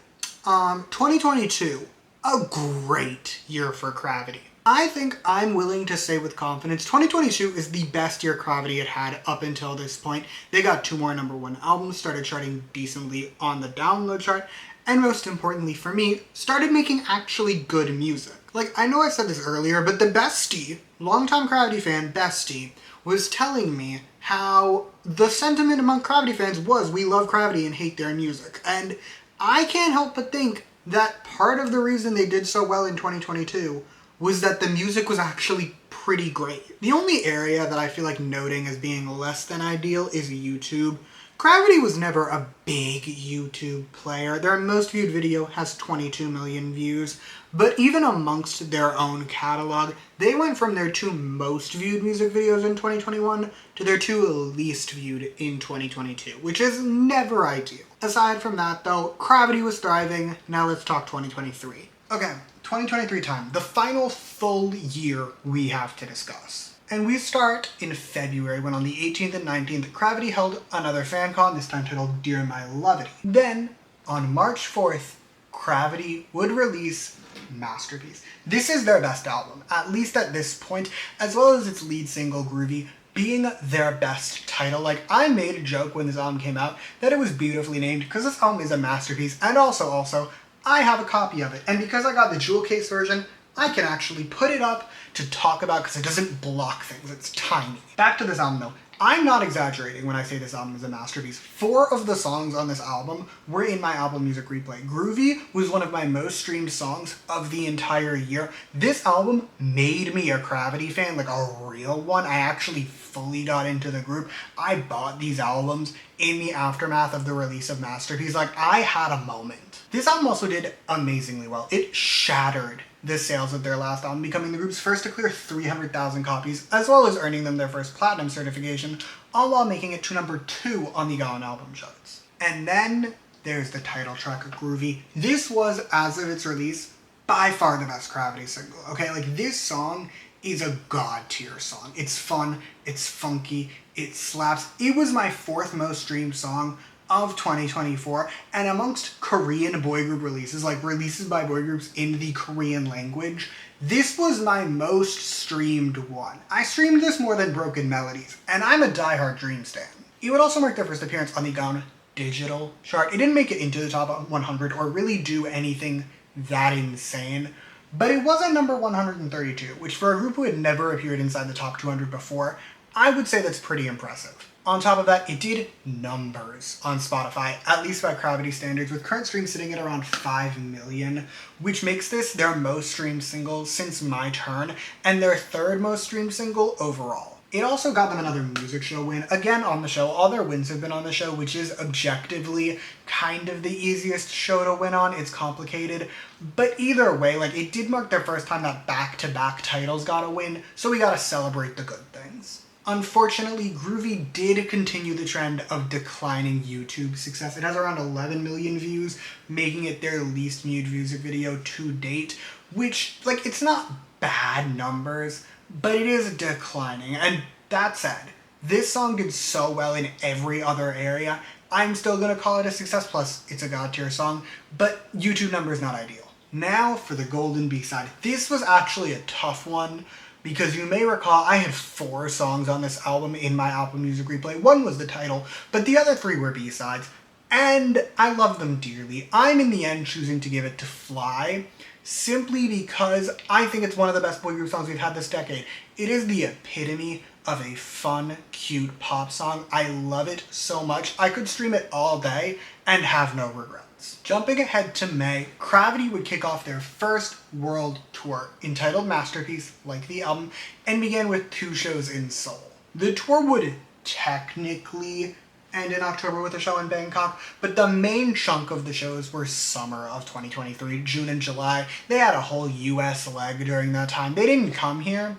A: 2022, a great year for CRAVITY. I think I'm willing to say with confidence 2022 is the best year CRAVITY had had up until this point. They got 2 more #1 albums, started charting decently on the download chart, and most importantly for me, started making actually good music. Like, I know I said this earlier, but the bestie, longtime CRAVITY fan, bestie, was telling me how the sentiment among CRAVITY fans was we love CRAVITY and hate their music. And I can't help but think that part of the reason they did so well in 2022 was that the music was actually pretty great. The only area that I feel like noting as being less than ideal is YouTube. CRAVITY was never a big YouTube player. Their most viewed video has 22 million views, but even amongst their own catalog, they went from their 2 most viewed music videos in 2021 to their 2 least viewed in 2022, which is never ideal. Aside from that though, CRAVITY was thriving. Now let's talk 2023. Okay, 2023 time, the final full year we have to discuss. And we start in February when on the 18th and 19th, CRAVITY held another FanCon, this time titled Dear My Lovity. Then, on March 4th, CRAVITY would release Masterpiece. This is their best album, at least at this point, as well as its lead single, Groovy, being their best title. Like, I made a joke when this album came out that it was beautifully named because this album is a masterpiece, and also, I have a copy of it. And because I got the jewel case version, I can actually put it up to talk about because it doesn't block things. It's tiny. Back to this album though. I'm not exaggerating when I say this album is a masterpiece. 4 of the songs on this album were in my Apple Music replay. Groovy was one of my most streamed songs of the entire year. This album made me a CRAVITY fan, like a real one. I actually fully got into the group. I bought these albums in the aftermath of the release of Masterpiece. Like, I had a moment. This album also did amazingly well. It shattered the sales of their last album, becoming the group's first to clear 300,000 copies, as well as earning them their first platinum certification, all while making it to number 2 on the Gone album charts. And then there's the title track, Groovy. This was, as of its release, by far the best CRAVITY single, okay? Like, this song is a god tier song. It's fun, it's funky, it slaps. It was my 4th most streamed song of 2024, and amongst Korean boy group releases, like releases by boy groups in the Korean language, this was my most streamed one. I streamed this more than Broken Melodies, and I'm a diehard Dream stan. It would also mark their first appearance on the Gone digital chart. It didn't make it into the top 100 or really do anything that insane, but it was at number 132, which for a group who had never appeared inside the top 200 before, I would say that's pretty impressive. On top of that, it did numbers on Spotify, at least by CRAVITY standards, with current streams sitting at around 5 million, which makes this their most streamed single since My Turn, and their 3rd most streamed single overall. It also got them another music show win, again on the show. All their wins have been on the show, which is objectively kind of the easiest show to win on. It's complicated, but either way, like, it did mark their first time that back-to-back titles got a win, so we gotta celebrate the good things. Unfortunately, Groovy did continue the trend of declining YouTube success. It has around 11 million views, making it their least viewed music video to date, which, like, it's not bad numbers, but it is declining. And that said, this song did so well in every other area, I'm still gonna call it a success, plus it's a god tier song, but YouTube numbers not ideal. Now for the golden B-side. This was actually a tough one, because you may recall I had 4 songs on this album in my Apple Music replay. One was the title, but the other 3 were B-sides, and I love them dearly. I'm in the end choosing to give it to Fly, simply because I think it's one of the best boy group songs we've had this decade. It is the epitome of a fun, cute pop song. I love it so much. I could stream it all day and have no regrets. Jumping ahead to May, CRAVITY would kick off their first world tour, entitled Masterpiece, like the album, and began with 2 shows in Seoul. The tour would technically end in October with a show in Bangkok, but the main chunk of the shows were summer of 2023, June and July. They had a whole US leg during that time. They didn't come here,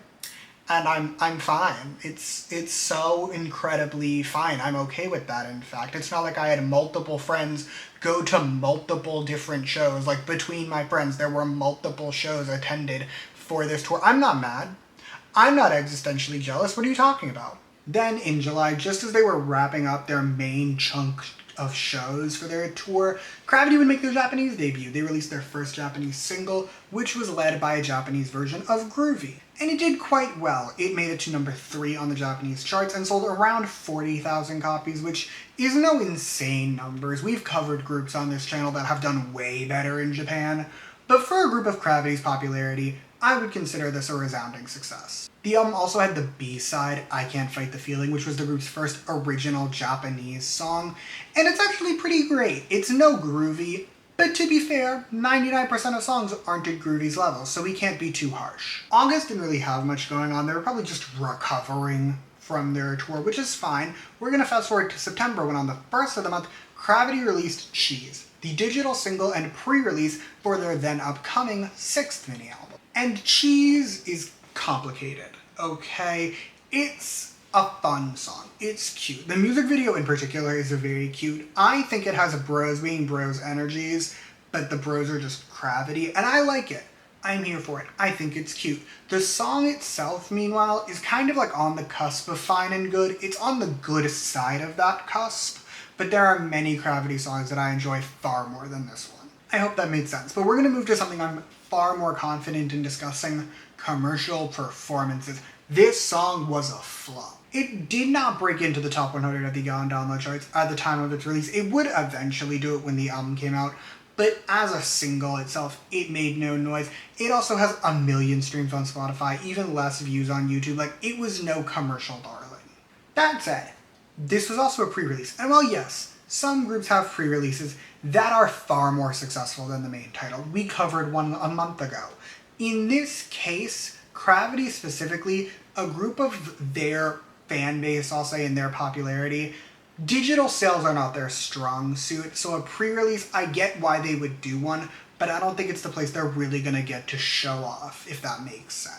A: and I'm fine. It's so incredibly fine. I'm okay with that, in fact. It's not like I had multiple friends go to multiple different shows. Like, between my friends, there were multiple shows attended for this tour. I'm not mad. I'm not existentially jealous. What are you talking about? Then, in July, just as they were wrapping up their main chunk of shows for their tour, CRAVITY would make their Japanese debut. They released their first Japanese single, which was led by a Japanese version of Groovy. And it did quite well. It made it to number 3 on the Japanese charts and sold around 40,000 copies, which is no insane numbers. We've covered groups on this channel that have done way better in Japan, but for a group of CRAVITY's popularity, I would consider this a resounding success. The album also had the B-side, I Can't Fight the Feeling, which was the group's first original Japanese song, and it's actually pretty great. It's no Groovy, but to be fair, 99% of songs aren't at Groovy's level, so we can't be too harsh. August didn't really have much going on. They were probably just recovering from their tour, which is fine. We're gonna fast forward to September, when on the 1st of the month, CRAVITY released Cheese, the digital single and pre-release for their then upcoming 6th mini album. And Cheese is complicated, okay? It's a fun song. It's cute. The music video in particular is very cute. I think it has bros being bros energies, but the bros are just CRAVITY, and I like it. I'm here for it. I think it's cute. The song itself, meanwhile, is kind of like on the cusp of fine and good. It's on the good side of that cusp, but there are many CRAVITY songs that I enjoy far more than this one. I hope that made sense, but we're gonna move to something I'm far more confident in discussing: commercial performances. This song was a flop. It did not break into the top 100 of the Gone download charts at the time of its release. It would eventually do it when the album came out, but as a single itself, it made no noise. It also has 1 million streams on Spotify, even less views on YouTube. Like, it was no commercial darling. That said, this was also a pre-release, and while yes, some groups have pre-releases that are far more successful than the main title. We covered one a month ago. In this case, CRAVITY specifically, a group of their fan base, I'll say, and their popularity, digital sales are not their strong suit, so a pre-release, I get why they would do one, but I don't think it's the place they're really gonna get to show off, if that makes sense.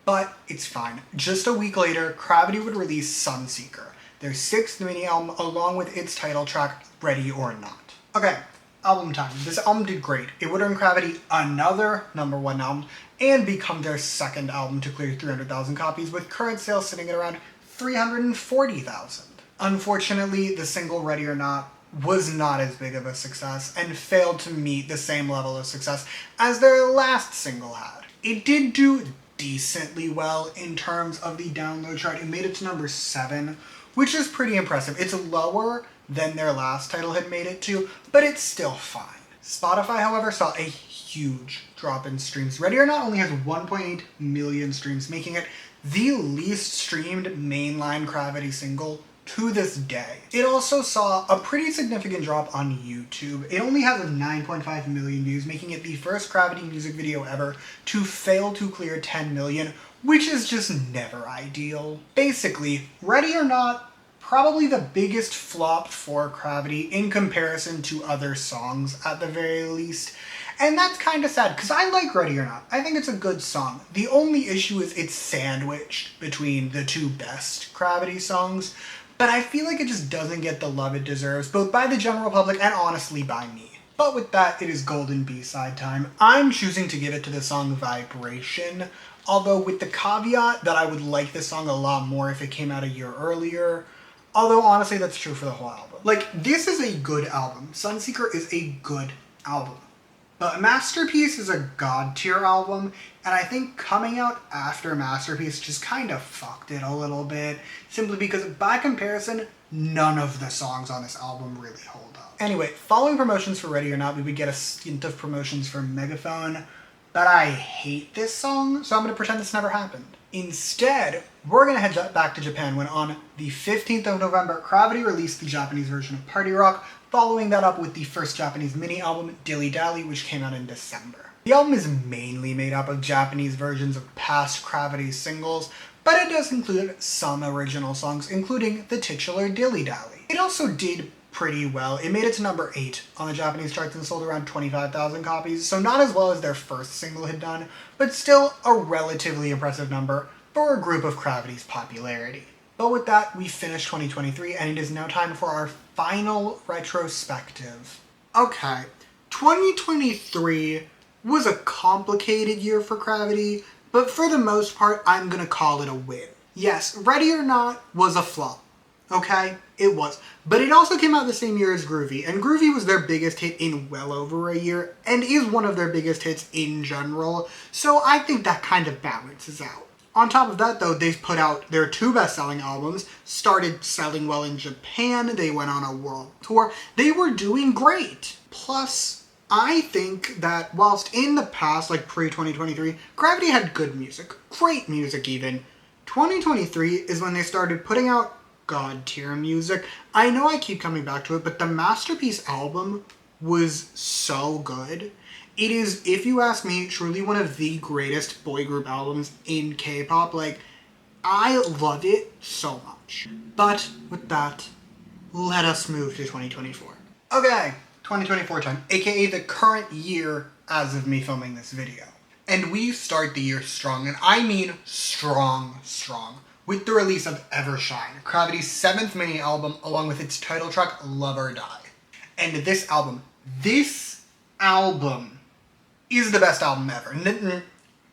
A: But it's fine. Just a week later, CRAVITY would release Sunseeker, their 6th mini-album, along with its title track, Ready or Not. Okay, album time. This album did great. It would earn CRAVITY another #1 album and become their 2nd album to clear 300,000 copies, with current sales sitting at around 340,000. Unfortunately, the single Ready or Not was not as big of a success and failed to meet the same level of success as their last single had. It did do decently well in terms of the download chart. It made it to number 7, which is pretty impressive. It's lower than their last title had made it to, but it's still fine. Spotify, however, saw a huge drop in streams. Ready or Not only has 1.8 million streams, making it the least streamed mainline CRAVITY single to this day. It also saw a pretty significant drop on YouTube. It only has 9.5 million views, making it the first CRAVITY music video ever to fail to clear 10 million, which is just never ideal. Basically, Ready or Not, probably the biggest flop for CRAVITY in comparison to other songs at the very least. And that's kind of sad, because I like Ready or Not. I think it's a good song. The only issue is it's sandwiched between the two best CRAVITY songs, but I feel like it just doesn't get the love it deserves, both by the general public and honestly by me. But with that, it is golden B-side time. I'm choosing to give it to the song Vibration, although with the caveat that I would like this song a lot more if it came out a year earlier. Although honestly, that's true for the whole album. Like, this is a good album. Sunseeker is a good album. But Masterpiece is a god tier album, and I think coming out after Masterpiece just kind of fucked it a little bit, simply because by comparison, none of the songs on this album really hold up. Anyway, following promotions for Ready or Not, we would get a stint of promotions for Megaphone, but I hate this song, so I'm going to pretend this never happened. Instead, we're going to head back to Japan when on the 15th of November, CRAVITY released the Japanese version of Party Rock, following that up with the first Japanese mini-album, Dilly Dally, which came out in December. The album is mainly made up of Japanese versions of past CRAVITY singles, but it does include some original songs, including the titular Dilly Dally. It also did pretty well. It made it to number 8 on the Japanese charts and sold around 25,000 copies, so not as well as their first single had done, but still a relatively impressive number for a group of CRAVITY's popularity. But with that, we finished 2023, and it is now time for our final retrospective. Okay, 2023 was a complicated year for CRAVITY, but for the most part, I'm gonna call it a win. Yes, Ready or Not was a flop. Okay, it was. But it also came out the same year as Groovy, and Groovy was their biggest hit in well over a year, and is one of their biggest hits in general, so I think that kind of balances out. On top of that, though, they've put out their 2 best-selling albums, started selling well in Japan, they went on a world tour, they were doing great. Plus, I think that whilst in the past, like pre-2023, CRAVITY had good music, great music even, 2023 is when they started putting out god-tier music. I know I keep coming back to it, but the Masterpiece album was so good. It is, if you ask me, truly one of the greatest boy group albums in K-pop. Like, I love it so much. But with that, let us move to 2024. Okay, 2024 time, aka the current year as of me filming this video. And we start the year strong, and I mean strong, with the release of Evershine, CRAVITY's 7th mini-album, along with its title track, Love or Die. And this album is the best album ever.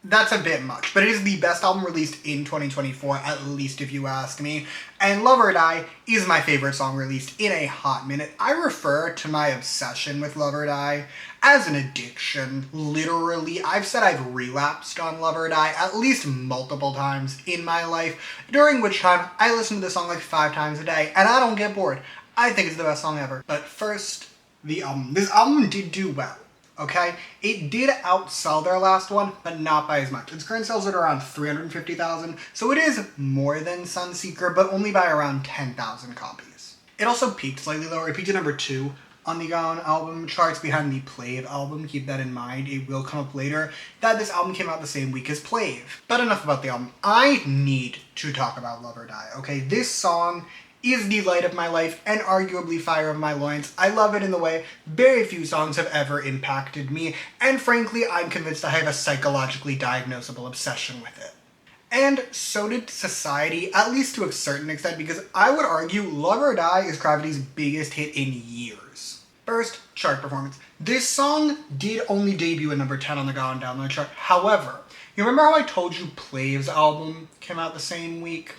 A: That's a bit much, but it is the best album released in 2024, at least if you ask me. And Love or Die is my favorite song released in a hot minute. I refer to my obsession with Love or Die as an addiction. Literally, I've said I've relapsed on Love or Die at least multiple times in my life, during which time I listen to the song like 5 times a day, and I don't get bored. I think it's the best song ever. But first, the album. This album did do well. okay? It did outsell their last one, but not by as much. Its current sales are around 350,000, so it is more than Sunseeker, but only by around 10,000 copies. It also peaked slightly lower. It peaked at number 2 on the Gone album charts behind the Plave album. Keep that in mind. It will come up later that this album came out the same week as Plave. But enough about the album. I need to talk about Love or Die, okay? This song is the light of my life and arguably fire of my loins. I love it in the way very few songs have ever impacted me, and frankly, I'm convinced I have a psychologically diagnosable obsession with it. And so did Society, at least to a certain extent, because I would argue Love or Die is CRAVITY's biggest hit in years. First, chart performance. This song did only debut at number 10 on the Gone download chart. However, you remember how I told you Plave's album came out the same week?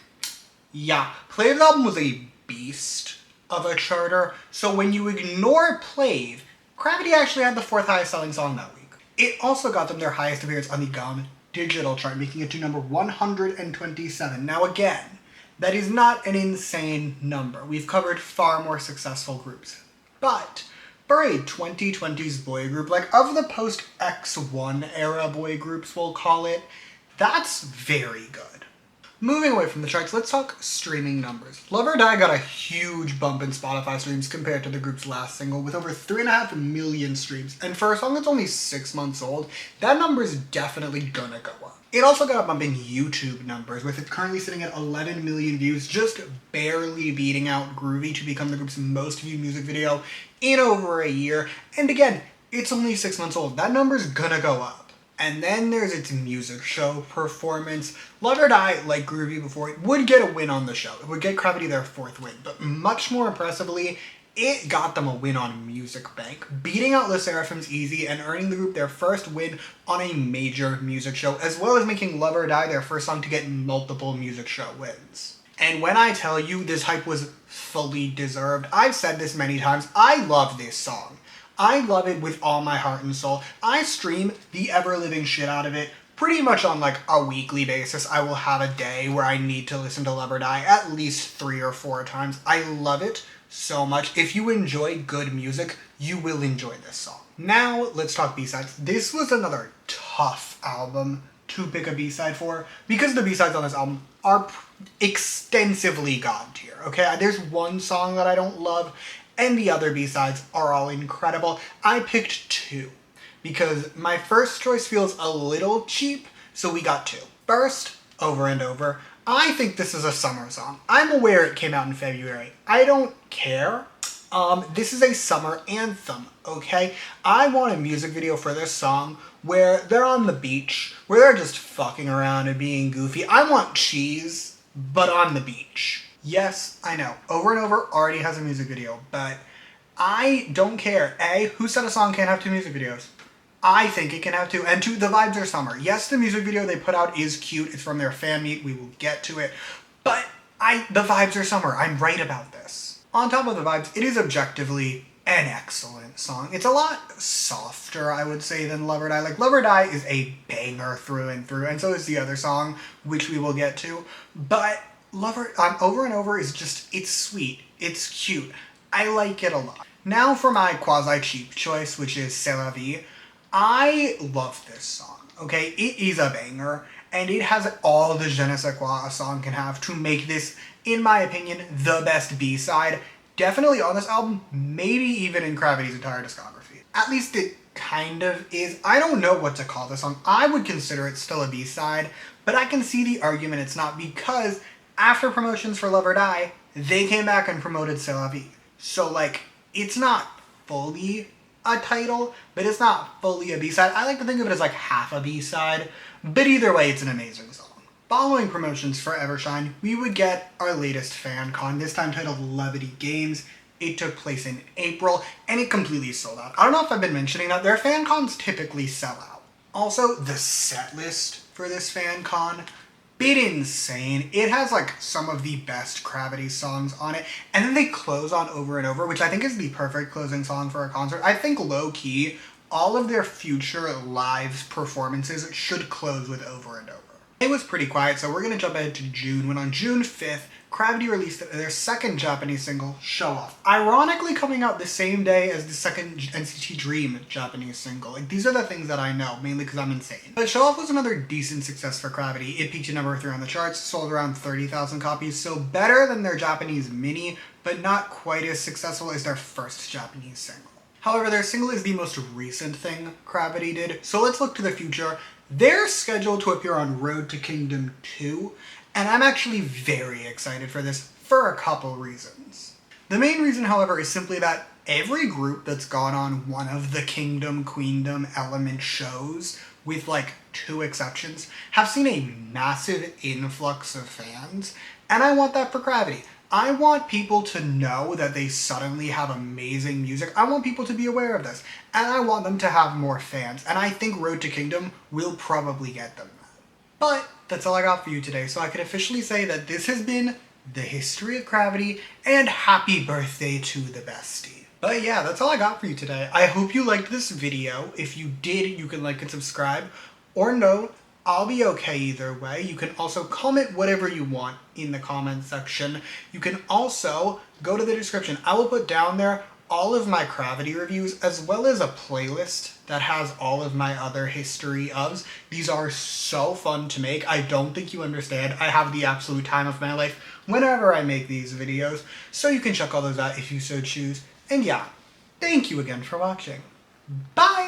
A: Yeah, Plave's album was a beast of a charter, so when you ignore Plave, CRAVITY actually had the 4th highest selling song that week. It also got them their highest appearance on the Gone digital chart, making it to number 127. Now again, that is not an insane number. We've covered far more successful groups. But for a 2020s boy group, like of the post-X1 era boy groups we'll call it, that's very good. Moving away from the charts, let's talk streaming numbers. Love or Die got a huge bump in Spotify streams compared to the group's last single, with over 3.5 million streams. And for a song that's only 6 months old, that number is definitely gonna go up. It also got a bump in YouTube numbers, with it currently sitting at 11 million views, just barely beating out Groovy to become the group's most viewed music video in over a year. And again, it's only 6 months old. That number's gonna go up. And then there's its music show performance. Love or Die, like Groovy before, it would get a win on the show. It would get CRAVITY their 4th win. But much more impressively, it got them a win on Music Bank, beating out Le Seraphim's Easy and earning the group their first win on a major music show, as well as making Love or Die their first song to get multiple music show wins. And when I tell you this hype was fully deserved, I've said this many times, I love this song. I love it with all my heart and soul. I stream the ever-living shit out of it pretty much on like a weekly basis. I will have a day where I need to listen to Love or Die at least 3 or 4 times. I love it so much. If you enjoy good music, you will enjoy this song. Now, let's talk B-sides. This was another tough album to pick a B-side for, because the B-sides on this album are extensively god tier, okay? There's one song that I don't love, and the other B-sides are all incredible. I picked 2, because my first choice feels a little cheap, so we got 2. First, Over and Over. I think this is a summer song. I'm aware it came out in February. I don't care. This is a summer anthem, okay? I want a music video for this song where they're on the beach, where they're just fucking around and being goofy. I want cheese, but on the beach. Yes, I know, Over and Over already has a music video, but I don't care. A, who said a song can't have 2 music videos? I think it can have 2, and 2, the vibes are summer. Yes, the music video they put out is cute. It's from their fan meet. We will get to it. But the vibes are summer. I'm right about this. On top of the vibes, it is objectively an excellent song. It's a lot softer, I would say, than Love or Die. Like, Love or Die is a banger through and through, and so is the other song, which we will get to. But Over and Over is just, it's sweet. It's cute. I like it a lot. Now for my quasi-cheap choice, which is C'est la vie. I love this song, okay? It is a banger, and it has all the je ne sais quoi a song can have to make this, in my opinion, the best B-side. Definitely on this album, maybe even in CRAVITY's entire discography. At least it kind of is. I don't know what to call this song. I would consider it still a B-side, but I can see the argument it's not, because after promotions for Love or Die, they came back and promoted C'est la vie. So, like, it's not fully a title, but it's not fully a B-side. I like to think of it as like half a B-side, but either way, it's an amazing song. Following promotions for Evershine, we would get our latest fan con, this time titled Levity Games. It took place in April, and it completely sold out. I don't know if I've been mentioning that. Their fan cons typically sell out. Also, the set list for this fan con, bit insane. It has like some of the best CRAVITY songs on it, and then they close on Over and Over, which I think is the perfect closing song for a concert. I think low-key, all of their future live performances should close with Over and Over. It was pretty quiet, so we're gonna jump ahead to June, when on June 5th, CRAVITY released their second Japanese single, Show Off. Ironically coming out the same day as the second NCT Dream Japanese single. Like, these are the things that I know, mainly because I'm insane. But Show Off was another decent success for CRAVITY. It peaked at number 3 on the charts, sold around 30,000 copies, so better than their Japanese mini, but not quite as successful as their first Japanese single. However, their single is the most recent thing CRAVITY did, so let's look to the future. They're scheduled to appear on Road to Kingdom 2, and I'm actually very excited for this for a couple reasons. The main reason, however, is simply that every group that's gone on one of the Kingdom, Queendom, Element shows, with like 2 exceptions, have seen a massive influx of fans, and I want that for CRAVITY. I want people to know that they suddenly have amazing music. I want people to be aware of this. And I want them to have more fans. And I think Road to Kingdom will probably get them that. But that's all I got for you today. So I can officially say that this has been the history of CRAVITY, and happy birthday to the bestie. But yeah, that's all I got for you today. I hope you liked this video. If you did, you can like and subscribe. Or no, I'll be okay either way. You can also comment whatever you want in the comment section. You can also go to the description. I will put down there all of my CRAVITY reviews, as well as a playlist that has all of my other history ofs. These are so fun to make. I don't think you understand. I have the absolute time of my life whenever I make these videos, so you can check all those out if you so choose. And yeah, thank you again for watching. Bye!